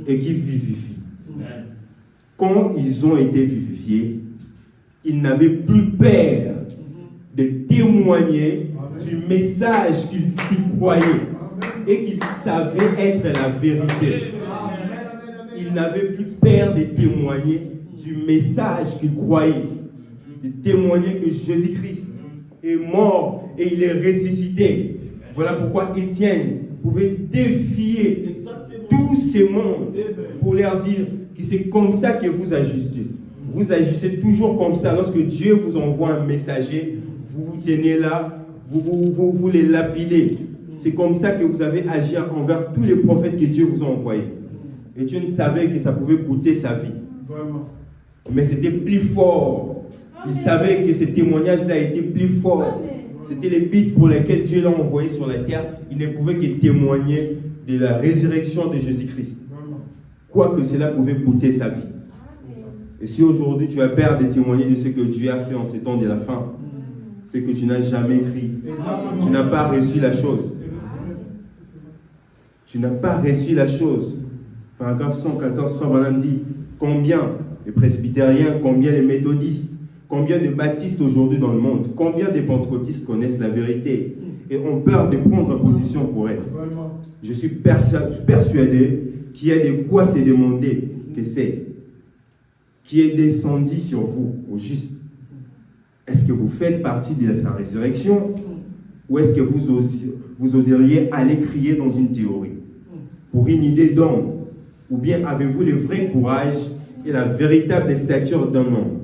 Speaker 3: et qui vivifie. Quand ils ont été vivifiés, ils n'avaient plus peur de témoigner du message qu'ils croyaient et qu'ils savaient être la vérité. Ils n'avaient plus peur de témoigner du message qu'ils croyaient, de témoigner que Jésus-Christ est mort et il est ressuscité. Voilà pourquoi Étienne pouvait défier tous ces mondes pour leur dire que c'est comme ça que vous agissez. Vous agissez toujours comme ça. Lorsque Dieu vous envoie un messager, vous vous tenez là, vous les lapidez. C'est comme ça que vous avez agi envers tous les prophètes que Dieu vous a envoyés. Et Dieu ne savait que ça pouvait coûter sa vie.
Speaker 2: Vraiment.
Speaker 3: Mais c'était plus fort. Il savait que ce témoignage-là était plus fort. C'était les buts pour lesquels Dieu l'a envoyé sur la terre. Il ne pouvait que témoigner de la résurrection de Jésus-Christ. Quoique cela pouvait coûter sa vie. Et si aujourd'hui tu as peur de témoigner de ce que Dieu a fait en ce temps de la fin, c'est que tu n'as jamais écrit. Tu n'as pas reçu la chose. Tu n'as pas reçu la chose. Paragraphe 114, Frère Branham dit, combien les presbytériens, combien les méthodistes, combien de baptistes aujourd'hui dans le monde, combien de pentecôtistes connaissent la vérité et ont peur de prendre position pour elle. Je suis persuadé qu'il y a de quoi se demander que c'est qui est descendu sur vous au juste. Est-ce que vous faites partie de sa résurrection ou est-ce que vous oseriez aller crier dans une théorie pour une idée d'homme? Ou bien avez-vous le vrai courage et la véritable stature d'un homme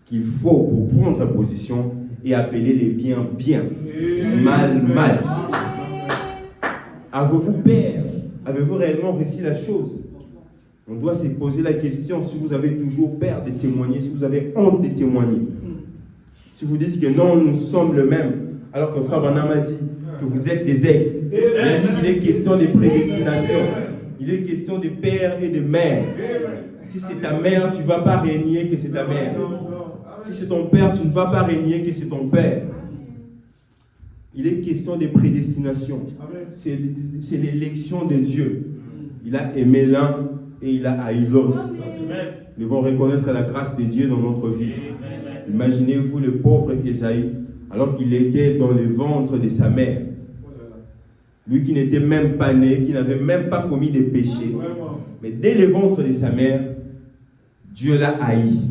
Speaker 3: qu'il faut pour prendre position et appeler les biens bien, mal, mal? Avez-vous peur? Avez-vous réellement réussi la chose? On doit se poser la question si vous avez toujours peur de témoigner, si vous avez honte de témoigner. Si vous dites que non, nous sommes le même, alors que Frère Branham a dit que vous êtes des aigles. Il a dit qu'il est question de prédestination. Il est question de père et de mère. Si c'est ta mère, tu ne vas pas régner que c'est ta mère. Si c'est ton père, tu ne vas pas régner que c'est ton père. Il est question de prédestination. C'est l'élection de Dieu. Il a aimé l'un et il a haï l'autre. Nous devons reconnaître la grâce de Dieu dans notre vie. Imaginez-vous le pauvre Ésaïe, alors qu'il était dans le ventre de sa mère. Lui qui n'était même pas né, qui n'avait même pas commis de péché. Mais dès le ventre de sa mère, Dieu l'a haï.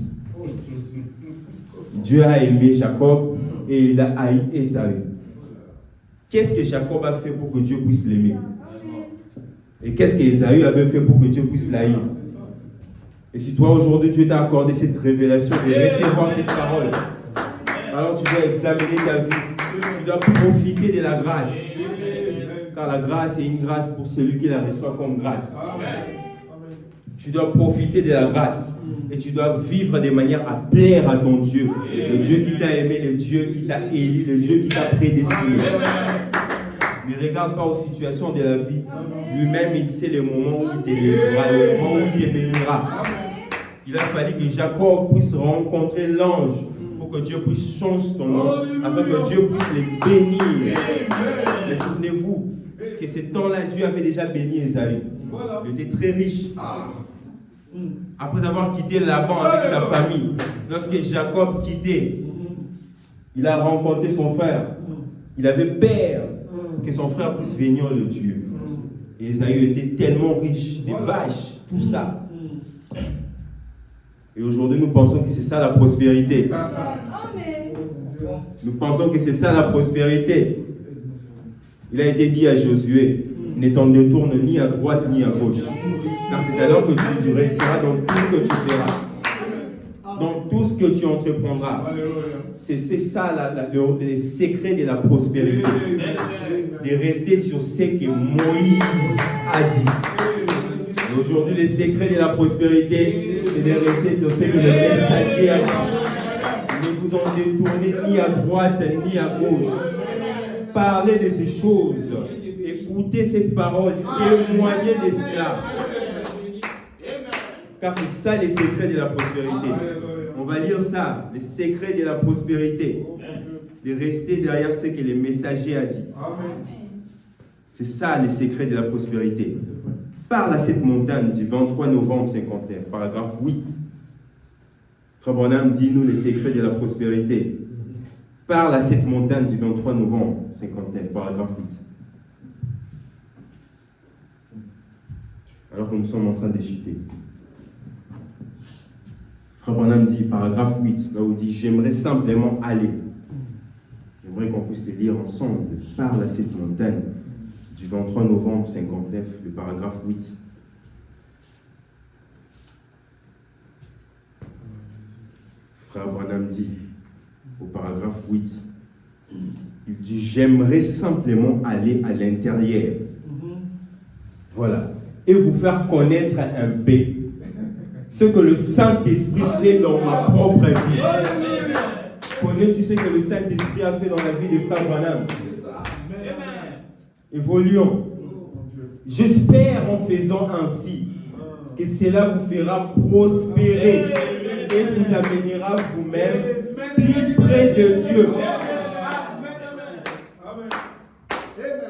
Speaker 3: Dieu a aimé Jacob et il a haï Ésaü. Qu'est-ce que Jacob a fait pour que Dieu puisse l'aimer? Et qu'est-ce qu'Ésaü avait fait pour que Dieu puisse l'haïr? Et si toi aujourd'hui Dieu t'a accordé cette révélation de recevoir cette parole, alors tu dois examiner ta vie. Tu dois profiter de la grâce. Car la grâce est une grâce pour celui qui la reçoit comme grâce. Tu dois profiter de la grâce. Et tu dois vivre de manière à plaire à ton Dieu. Le Dieu qui t'a aimé, le Dieu qui t'a élu, le Dieu qui t'a prédestiné. Ne regarde pas aux situations de la vie. Lui-même, il sait le moment où il t'élèvera, le moment où il te bénira. Il a fallu que Jacob puisse rencontrer l'ange pour que Dieu puisse changer ton nom, afin que Dieu puisse les bénir. Mais souvenez-vous que ce temps-là, Dieu avait déjà béni Ésaü. Il était très riche. Après avoir quitté Laban avec sa famille, lorsque Jacob quittait, il a rencontré son frère. Il avait peur que son frère puisse venir le tuer. Et Ésaü était tellement riche, des vaches, tout ça. Et aujourd'hui, nous pensons que c'est ça la prospérité. Nous pensons que c'est ça la prospérité. Il a été dit à Josué, ne t'en détourne ni à droite ni à gauche. Car c'est alors que tu réussiras dans tout ce que tu feras. Dans tout ce que tu entreprendras. C'est ça le secret de la prospérité. De rester sur ce que Moïse a dit. Et aujourd'hui, le secret de la prospérité, c'est de rester sur ce que le messager a dit. Ne vous en détournez ni à droite ni à gauche. Parlez de ces choses. Écoutez cette parole. Témoignez de cela. Car c'est ça les secrets de la prospérité. On va lire ça, les secrets de la prospérité. De rester derrière ce que le messager a dit. C'est ça les secrets de la prospérité. Parle à cette montagne du 23 novembre 59, paragraphe 8. Frère Branham dit nous les secrets de la prospérité. Parle à cette montagne du 23 novembre 59, paragraphe 8. Alors que nous sommes en train d'échiter. Frère Branham dit, paragraphe 8, là où il dit, j'aimerais simplement aller. J'aimerais qu'on puisse le lire ensemble. Parle à cette montagne du 23 novembre 59, le paragraphe 8. Frère Branham dit, au paragraphe 8, il dit, j'aimerais simplement aller à l'intérieur. Voilà. Et vous faire connaître un peu ce que le Saint-Esprit fait dans ma propre vie. Connais-tu ce que le Saint-Esprit a fait dans la vie des frères Branham? Évoluons. J'espère en faisant ainsi que cela vous fera prospérer et vous amènera vous-même plus près de Dieu.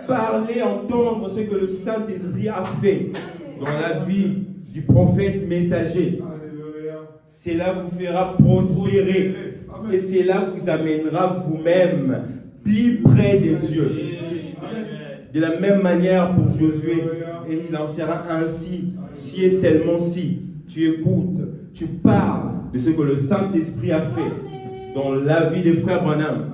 Speaker 3: Parler, entendre ce que le Saint-Esprit a fait dans la vie du prophète messager. Cela vous fera prospérer et cela vous amènera vous-même plus près de Dieu. De la même manière pour Josué, et il en sera ainsi, si et seulement si tu écoutes, tu parles de ce que le Saint-Esprit a fait dans la vie des frères Branham.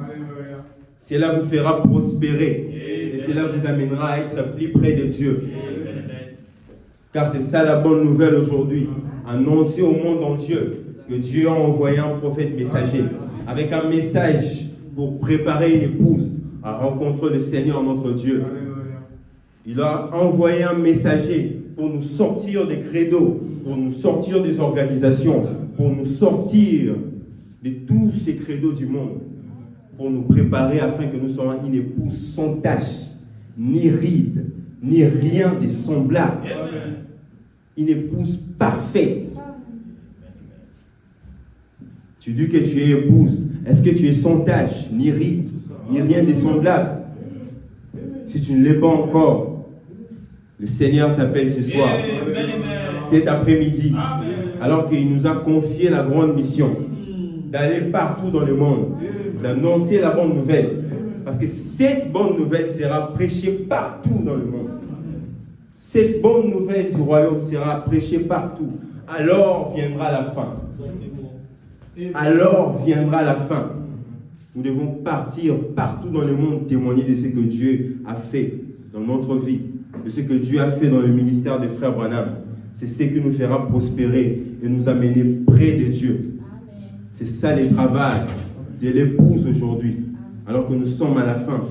Speaker 3: Cela vous fera prospérer et cela vous amènera à être plus près de Dieu. Car c'est ça la bonne nouvelle aujourd'hui. Annoncer au monde entier que Dieu a envoyé un prophète messager avec un message pour préparer une épouse à rencontrer le Seigneur notre Dieu. Il a envoyé un messager pour nous sortir des credos, pour nous sortir des organisations, pour nous sortir de tous ces credos du monde, pour nous préparer afin que nous soyons une épouse sans tache, ni ride, ni rien de semblable. Une épouse parfaite. Tu dis que tu es épouse. Est-ce que tu es sans tache, ni ride, ni rien de semblable? Si tu ne l'es pas encore, le Seigneur t'appelle ce soir, cet après-midi, alors qu'il nous a confié la grande mission d'aller partout dans le monde, d'annoncer la bonne nouvelle. Parce que cette bonne nouvelle sera prêchée partout dans le monde. Cette bonne nouvelle du royaume sera prêchée partout. Alors viendra la fin. Alors viendra la fin. Nous devons partir partout dans le monde témoigner de ce que Dieu a fait dans notre vie, de ce que Dieu a fait dans le ministère des frères Branham. C'est ce qui nous fera prospérer et nous amener près de Dieu. C'est ça le travail de l'épouse aujourd'hui, alors que nous sommes à la fin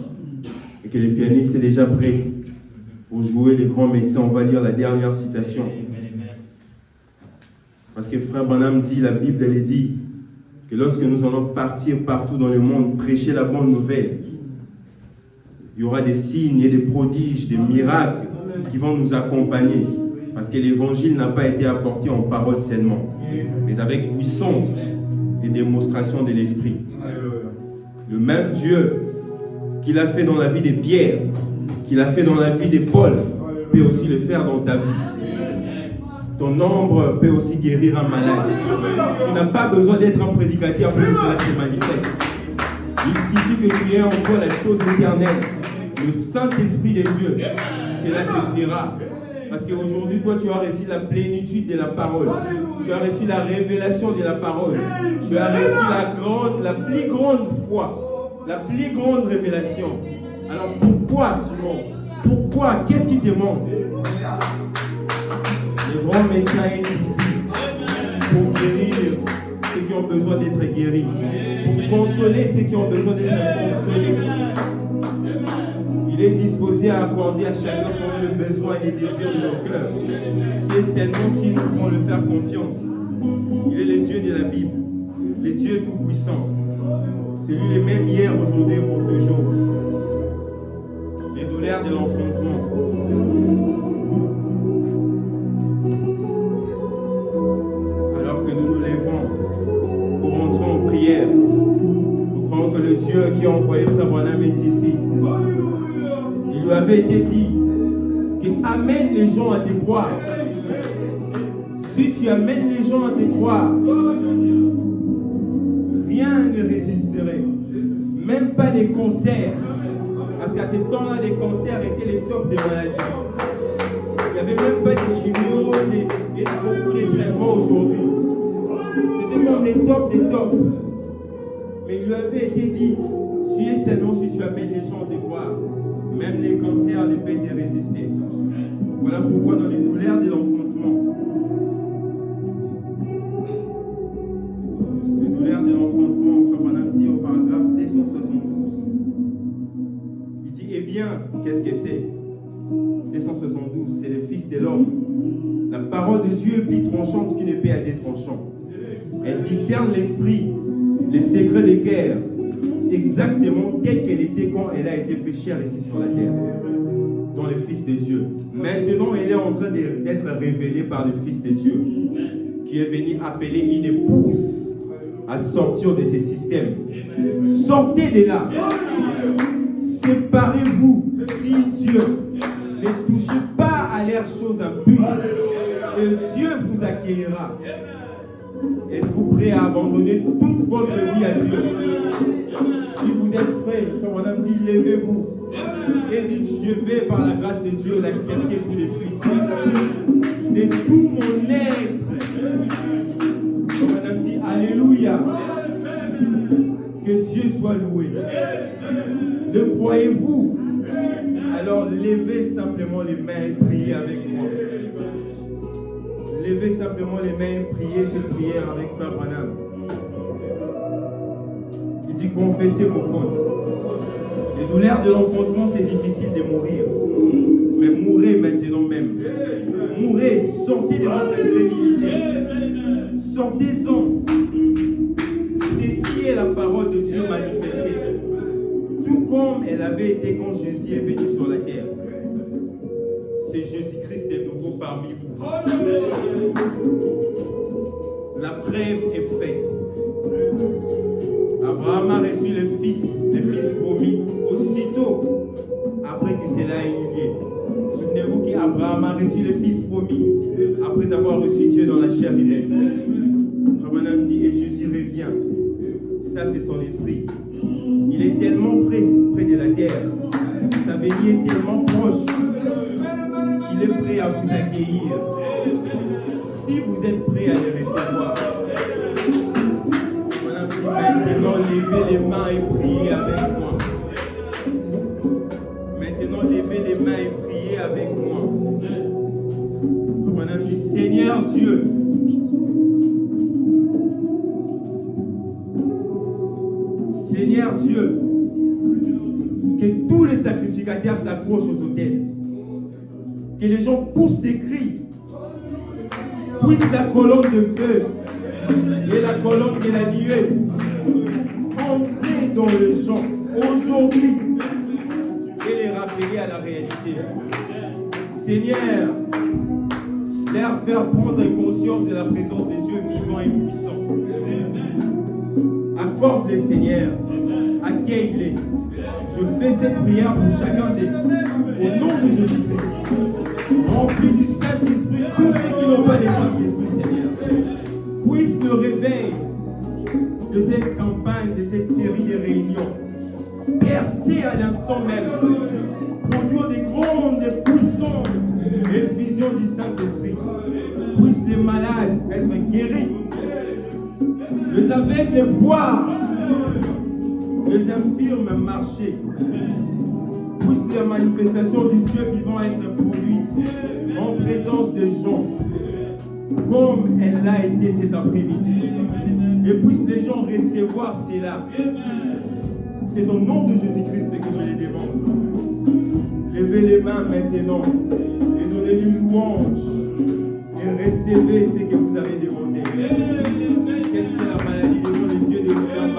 Speaker 3: et que le pianiste est déjà prêt pour jouer les grands médecins. On va lire la dernière citation. Parce que frère Branham dit, la Bible elle dit que lorsque nous allons partir partout dans le monde, prêcher la bonne nouvelle, il y aura des signes et des prodiges, des miracles qui vont nous accompagner. Parce que l'évangile n'a pas été apporté en parole seulement, mais avec puissance et démonstration de l'esprit. Le même Dieu qu'il a fait dans la vie de Pierre, qu'il a fait dans la vie de Paul, peut aussi le faire dans ta vie. Ton ombre peut aussi guérir un malade. Tu n'as pas besoin d'être un prédicateur pour que cela se manifeste. Il suffit que tu aies encore la chose éternelle, le Saint-Esprit de Dieu. Cela se fera. Parce qu'aujourd'hui, toi, tu as reçu la plénitude de la parole. Tu as reçu la révélation de la parole. Tu as reçu la plus grande foi, la plus grande révélation. Alors pourquoi tu mens? Pourquoi? Qu'est-ce qui te manque? Le grand médecin est ici pour guérir ceux qui ont besoin d'être guéris, pour consoler ceux qui ont besoin d'être consolés. Il est disposé à accorder à chacun selon le besoin et les désirs de nos cœurs. Si et seulement si nous pouvons le faire confiance. Il est le Dieu de la Bible, le Dieu tout-puissant. C'est lui le même hier, aujourd'hui et pour toujours. Les douleurs de l'enfantement. Alors que nous nous levons pour entrer en prière, nous croyons que le Dieu qui a envoyé Frère Branham est ici. Il lui avait été dit qu'il amène les gens à te croire. Si tu amènes les gens à te croire, rien ne résisterait. Même pas les cancers. Parce qu'à ce temps-là, les cancers étaient les tops des maladies. Il n'y avait même pas de chimio et beaucoup de traitements aujourd'hui. C'était comme les tops des tops. Mais il lui avait été dit, si et seulement si tu amènes les gens à te croire, même les cancers ne peuvent te résister. Voilà pourquoi dans les douleurs de l'enfantement, les douleurs de l'enfantement, Frère Branham dit au paragraphe 272, il dit, eh bien, qu'est-ce que c'est? 272, c'est le Fils de l'homme. La parole de Dieu est plus tranchante qu'une épée à deux tranchants. Elle discerne l'esprit, les secrets des cœurs, exactement telle qu'elle était quand elle a été fait chair ici sur la terre, dans le Fils de Dieu. Maintenant, elle est en train d'être révélée par le Fils de Dieu, qui est venu appeler une épouse à sortir de ces systèmes. Sortez de là. Séparez-vous, dit Dieu. Ne touchez pas à leurs choses impures. Et Dieu vous accueillera. Êtes-vous prêt à abandonner toute votre vie à Dieu? Si vous êtes prêts, comme on a dit, levez-vous. Et dites, je vais par la grâce de Dieu l'accepter tout de suite. De tout mon être. Comme on a dit, Alléluia. Que Dieu soit loué. Le croyez-vous? Alors levez simplement les mains et priez avec moi. Levez simplement les mains et priez cette prière avec Frère Branham. Il dit confessez vos fautes. Les douleurs de l'enfantement, c'est difficile de mourir. Mais mourrez maintenant même. Mourrez, sortez de votre incrédulité. Sortez-en. Ceci est la parole de Dieu manifestée. Tout comme elle avait été quand Jésus est venu sur la terre. C'est Jésus-Christ de nouveau parmi vous. La preuve est faite. Abraham a reçu le fils promis aussitôt après que cela ait eu lieu. Souvenez-vous qu'Abraham a reçu le fils promis après avoir reçu Dieu dans la chair humaine. Abraham dit et Jésus revient. Ça c'est son esprit. Il est tellement près de la terre. Sa venue est tellement proche. Il est prêt à vous accueillir. Si vous êtes prêt à le recevoir, maintenant levez les mains et priez avec moi. Maintenant levez les mains et priez avec moi. Mon ami, Seigneur Dieu, Seigneur Dieu, que tous les sacrificateurs s'accrochent aux autels. Que les gens poussent des cris. Puisse la colonne de feu et la colonne de la nuée entrer dans le champ aujourd'hui et les rappeler à la réalité. Seigneur, leur faire prendre conscience de la présence de Dieu vivant et puissant. Accorde-les, Seigneur. Accueille-les. Je fais cette prière pour chacun d'eux. Au nom de Jésus-Christ. Remplis du Saint-Esprit tous ceux qui n'ont pas le Saint-Esprit, Seigneur. Puisse le réveil de cette campagne, de cette série de réunions, percer à l'instant même, produire des grandes, des puissantes effusions être guéris. Les aveugles voir. Les infirmes marcher. Puisse la manifestation du Dieu vivant être produite en présence des gens, comme elle l'a été cet après-midi. Et puissent les gens recevoir cela. C'est au nom de Jésus-Christ que je les demande. Levez les mains maintenant et donnez-lui louange et recevez ce que vous avez demandé. Qu'est-ce que la maladie devant les yeux de William?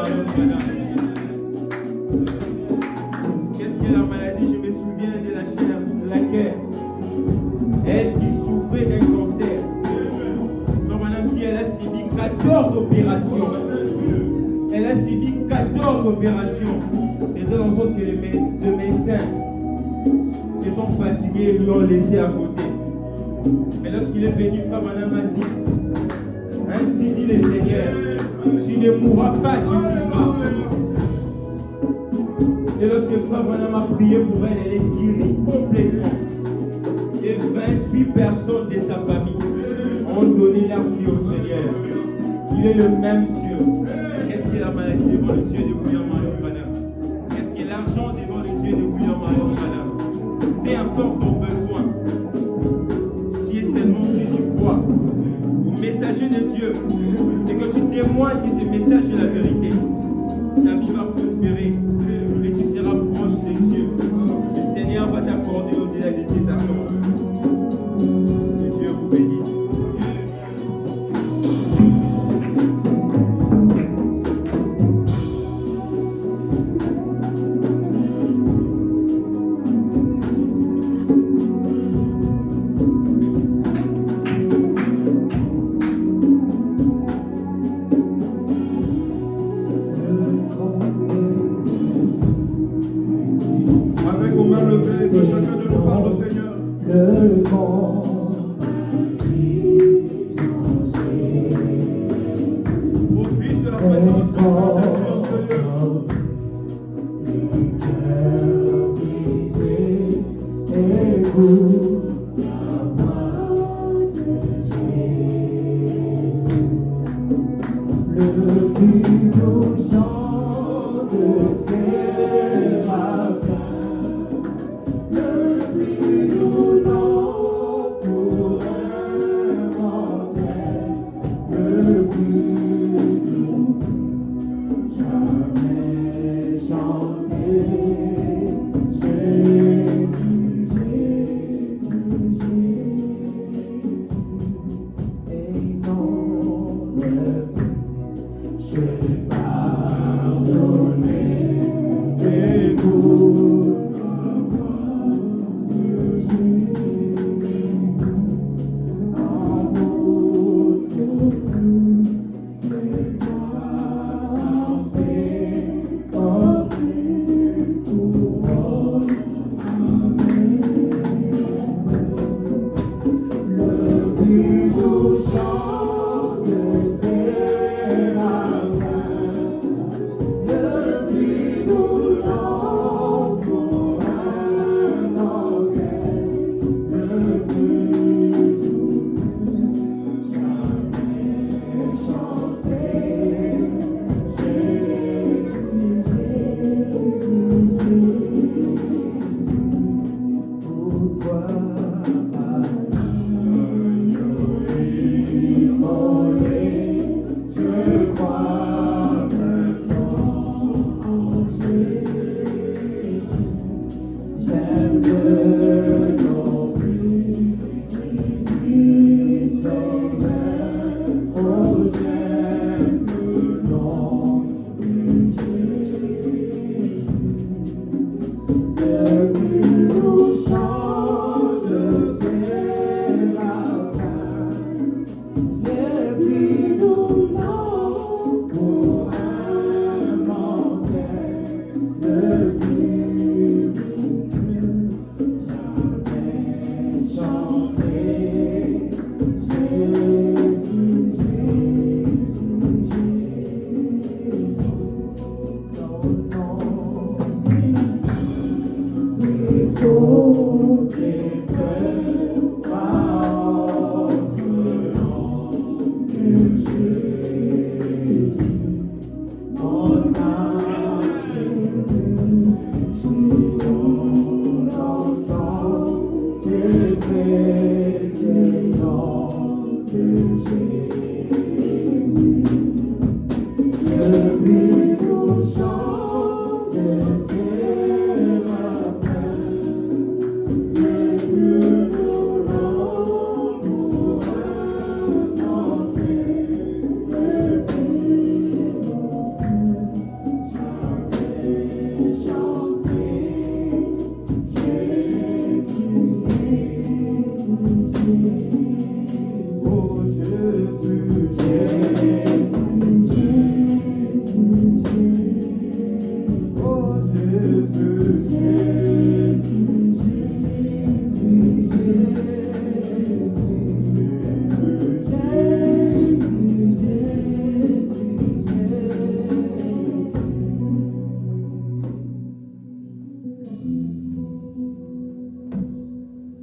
Speaker 3: Qu'est-ce que la maladie? Je me souviens de la chair, laquelle elle qui souffrait d'un cancer. Comme madame dit, elle a subi 14 opérations. Elle a subi 14 opérations. Et de dans le sens que les médecins se sont fatigués et lui ont laissé à côté. Mais lorsqu'il est venu, Frère Madame a dit, ainsi dit le Seigneur, tu ne mourras pas, tu vivras. Et lorsque Frère Madame a prié pour elle, elle est guérie complètement. Et 28 personnes de sa famille ont donné leur vie au Seigneur. Il est le même Dieu. Qu'est-ce que la maladie devant le Dieu de William Marion Madame? Qu'est-ce que l'argent devant le Dieu de William Marion Madame? Peu importe ton besoin, si seulement tu crois au messager de Dieu et que tu témoignes que ce message est la vérité, ta vie va prospérer et tu seras proche de Dieu. Le Seigneur va t'accorder au-delà de tes attentes. Que Dieu vous bénisse.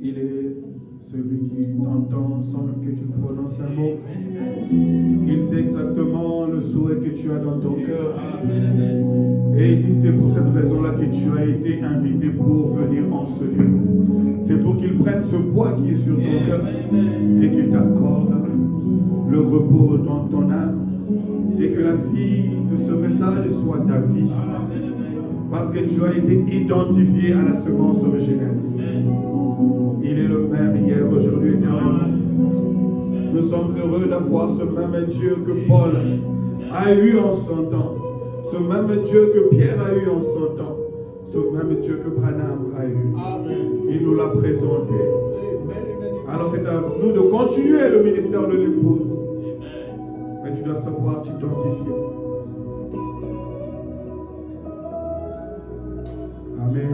Speaker 2: Il est celui qui t'entend sans que tu prononces un mot. Il sait exactement le souhait que tu as dans ton cœur. Et il dit c'est pour cette raison-là que tu as été invité pour venir en ce lieu. C'est pour qu'il prenne ce poids qui est sur ton cœur et qu'il t'accorde le repos dans ton âme. Et que la vie de ce message soit ta vie. Parce que tu as été identifié à la semence originelle. Il est le même hier, aujourd'hui, éternellement. Nous sommes heureux d'avoir ce même Dieu que Paul a eu en son temps. Ce même Dieu que Pierre a eu en son temps. Ce même Dieu que Branham a eu. Amen. Il nous l'a présenté. Alors c'est à nous de continuer le ministère de l'épouse. Mais tu dois savoir t'identifier. Amen.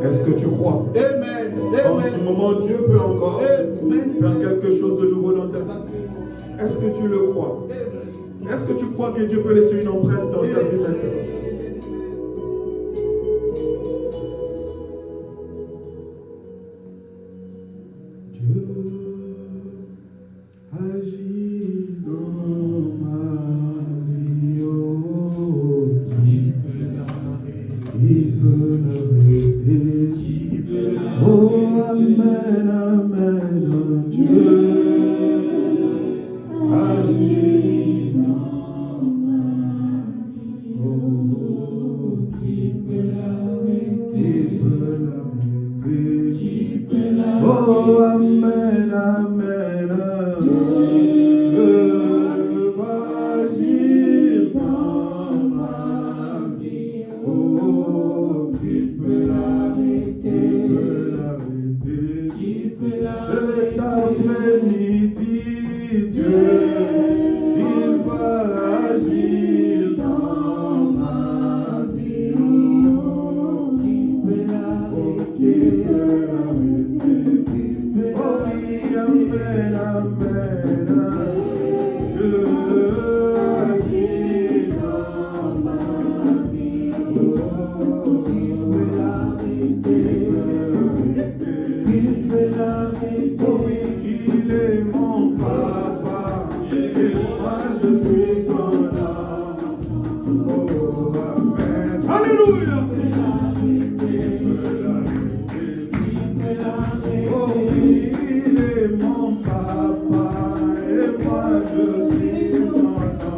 Speaker 2: Est-ce que tu crois?
Speaker 4: Amen.
Speaker 2: En ce moment, Dieu peut encore faire quelque chose de nouveau dans ta vie. Est-ce que tu le crois? Est-ce que tu crois que Dieu peut laisser une empreinte dans ta vie maintenant? Dieu agit dans ma vie. Oh, qui peut l'arrêter? Oh, amen, amen, Dieu agit dans ma vie. Oh, qui peut l'arrêter? Qui peut l'arrêter? Oh, amen, amen, Dieu agit dans ma vie. Oh, qui peut l'arrêter? Cet après-midi, Dieu, il va agir dans ma vie. Oh, qui peut l'arrêter? Oh oui, amen, amen. Dieu agit dans ma vie. Oh, qui peut l'arrêter? Oh oui, il est mon papa, et moi je suis son âme. Oh, amen. Alléluia. Oh oui, il est mon papa, et moi je suis son âme.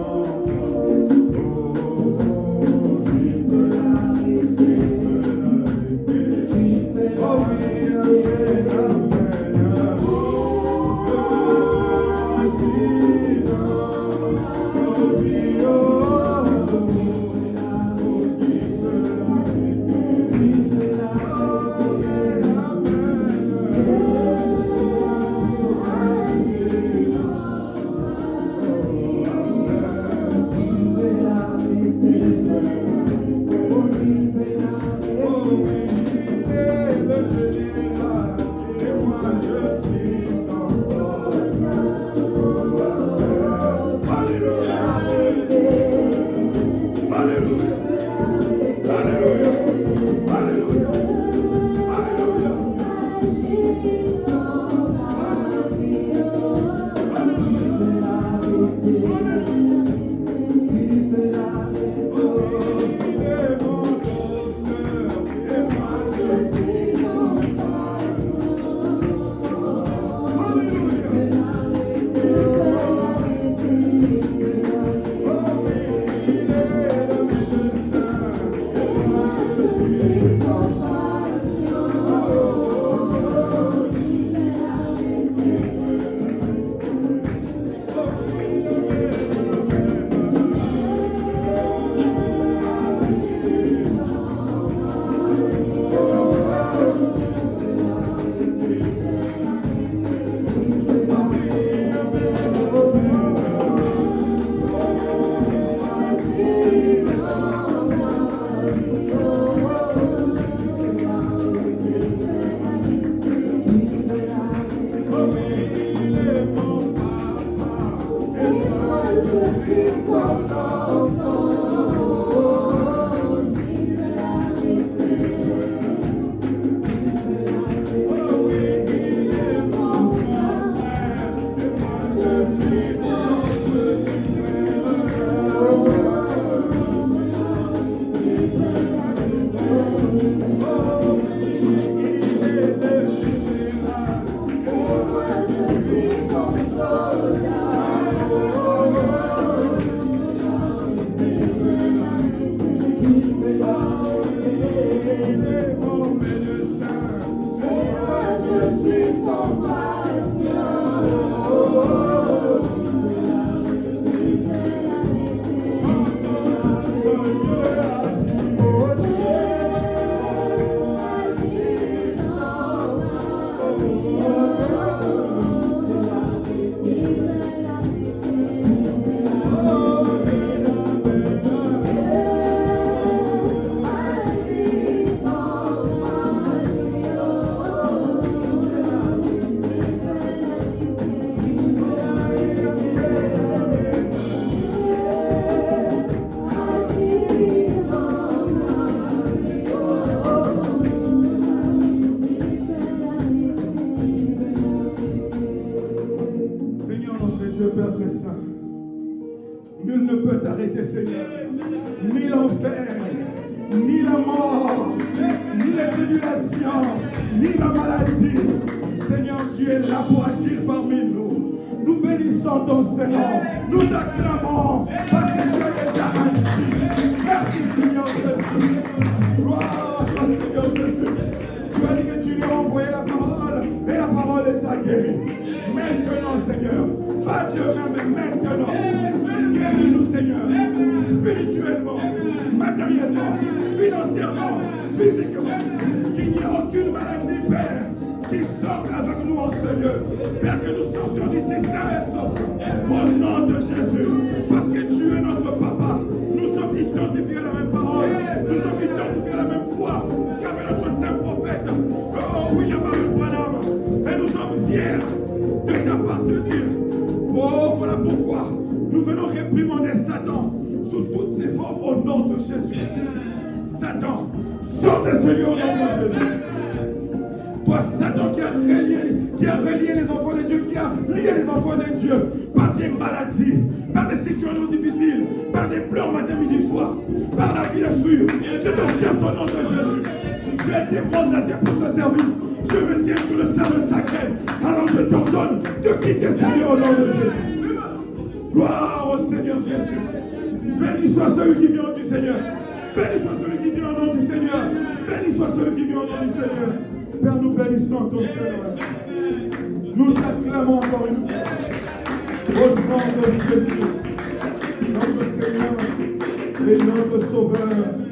Speaker 2: ni l'enfer, ni la mort, ni les tribulations, ni la maladie. Seigneur, tu es là pour agir parmi nous. Nous bénissons ton Seigneur. Nous t'acclamons parce que tu as déjà agi. Merci Seigneur Jésus. Gloire à toi Seigneur Jésus. Tu as dit que tu lui as envoyé la parole et la parole les a guéris. Maintenant Seigneur, pas demain mais maintenant, guéris-nous Seigneur, spirituellement, matériellement, financièrement, physiquement, qu'il n'y ait aucune maladie, Père, qui sorte avec nous en ce lieu. Père, que nous sortions d'ici sains et saufs. Au nom de Jésus. Parce que tu es notre papa. Nous sommes identifiés à la même parole. Nous sommes identifiés à la même foi qu'avec notre saint prophète. Oh, William Branham. Et nous sommes fiers de t'appartenir. Oh, voilà pourquoi nous venons réprimander Satan sous toutes ses formes au nom de Jésus. Satan, sors de ce lieu au nom de Jésus. Toi, Satan, qui a relié les enfants de Dieu, qui a lié les enfants de Dieu par des maladies, par des situations difficiles, par des pleurs matin, midi, soir, par la blessure. Je te cherche au nom de Jésus. J'ai été mandaté pour ce service. Je me tiens sur le cercle sacré. Alors je t'ordonne de quitter ce lieu au nom de Jésus. Gloire au Seigneur Jésus. Béni soit celui qui vient du Seigneur. Béni soit celui qui vient au nom du Seigneur. Béni soit celui qui vient au nom du Seigneur. Père, nous bénissons ton Seigneur. Nous t'acclamons encore une fois. Au nom de Jésus, notre Seigneur et notre Sauveur.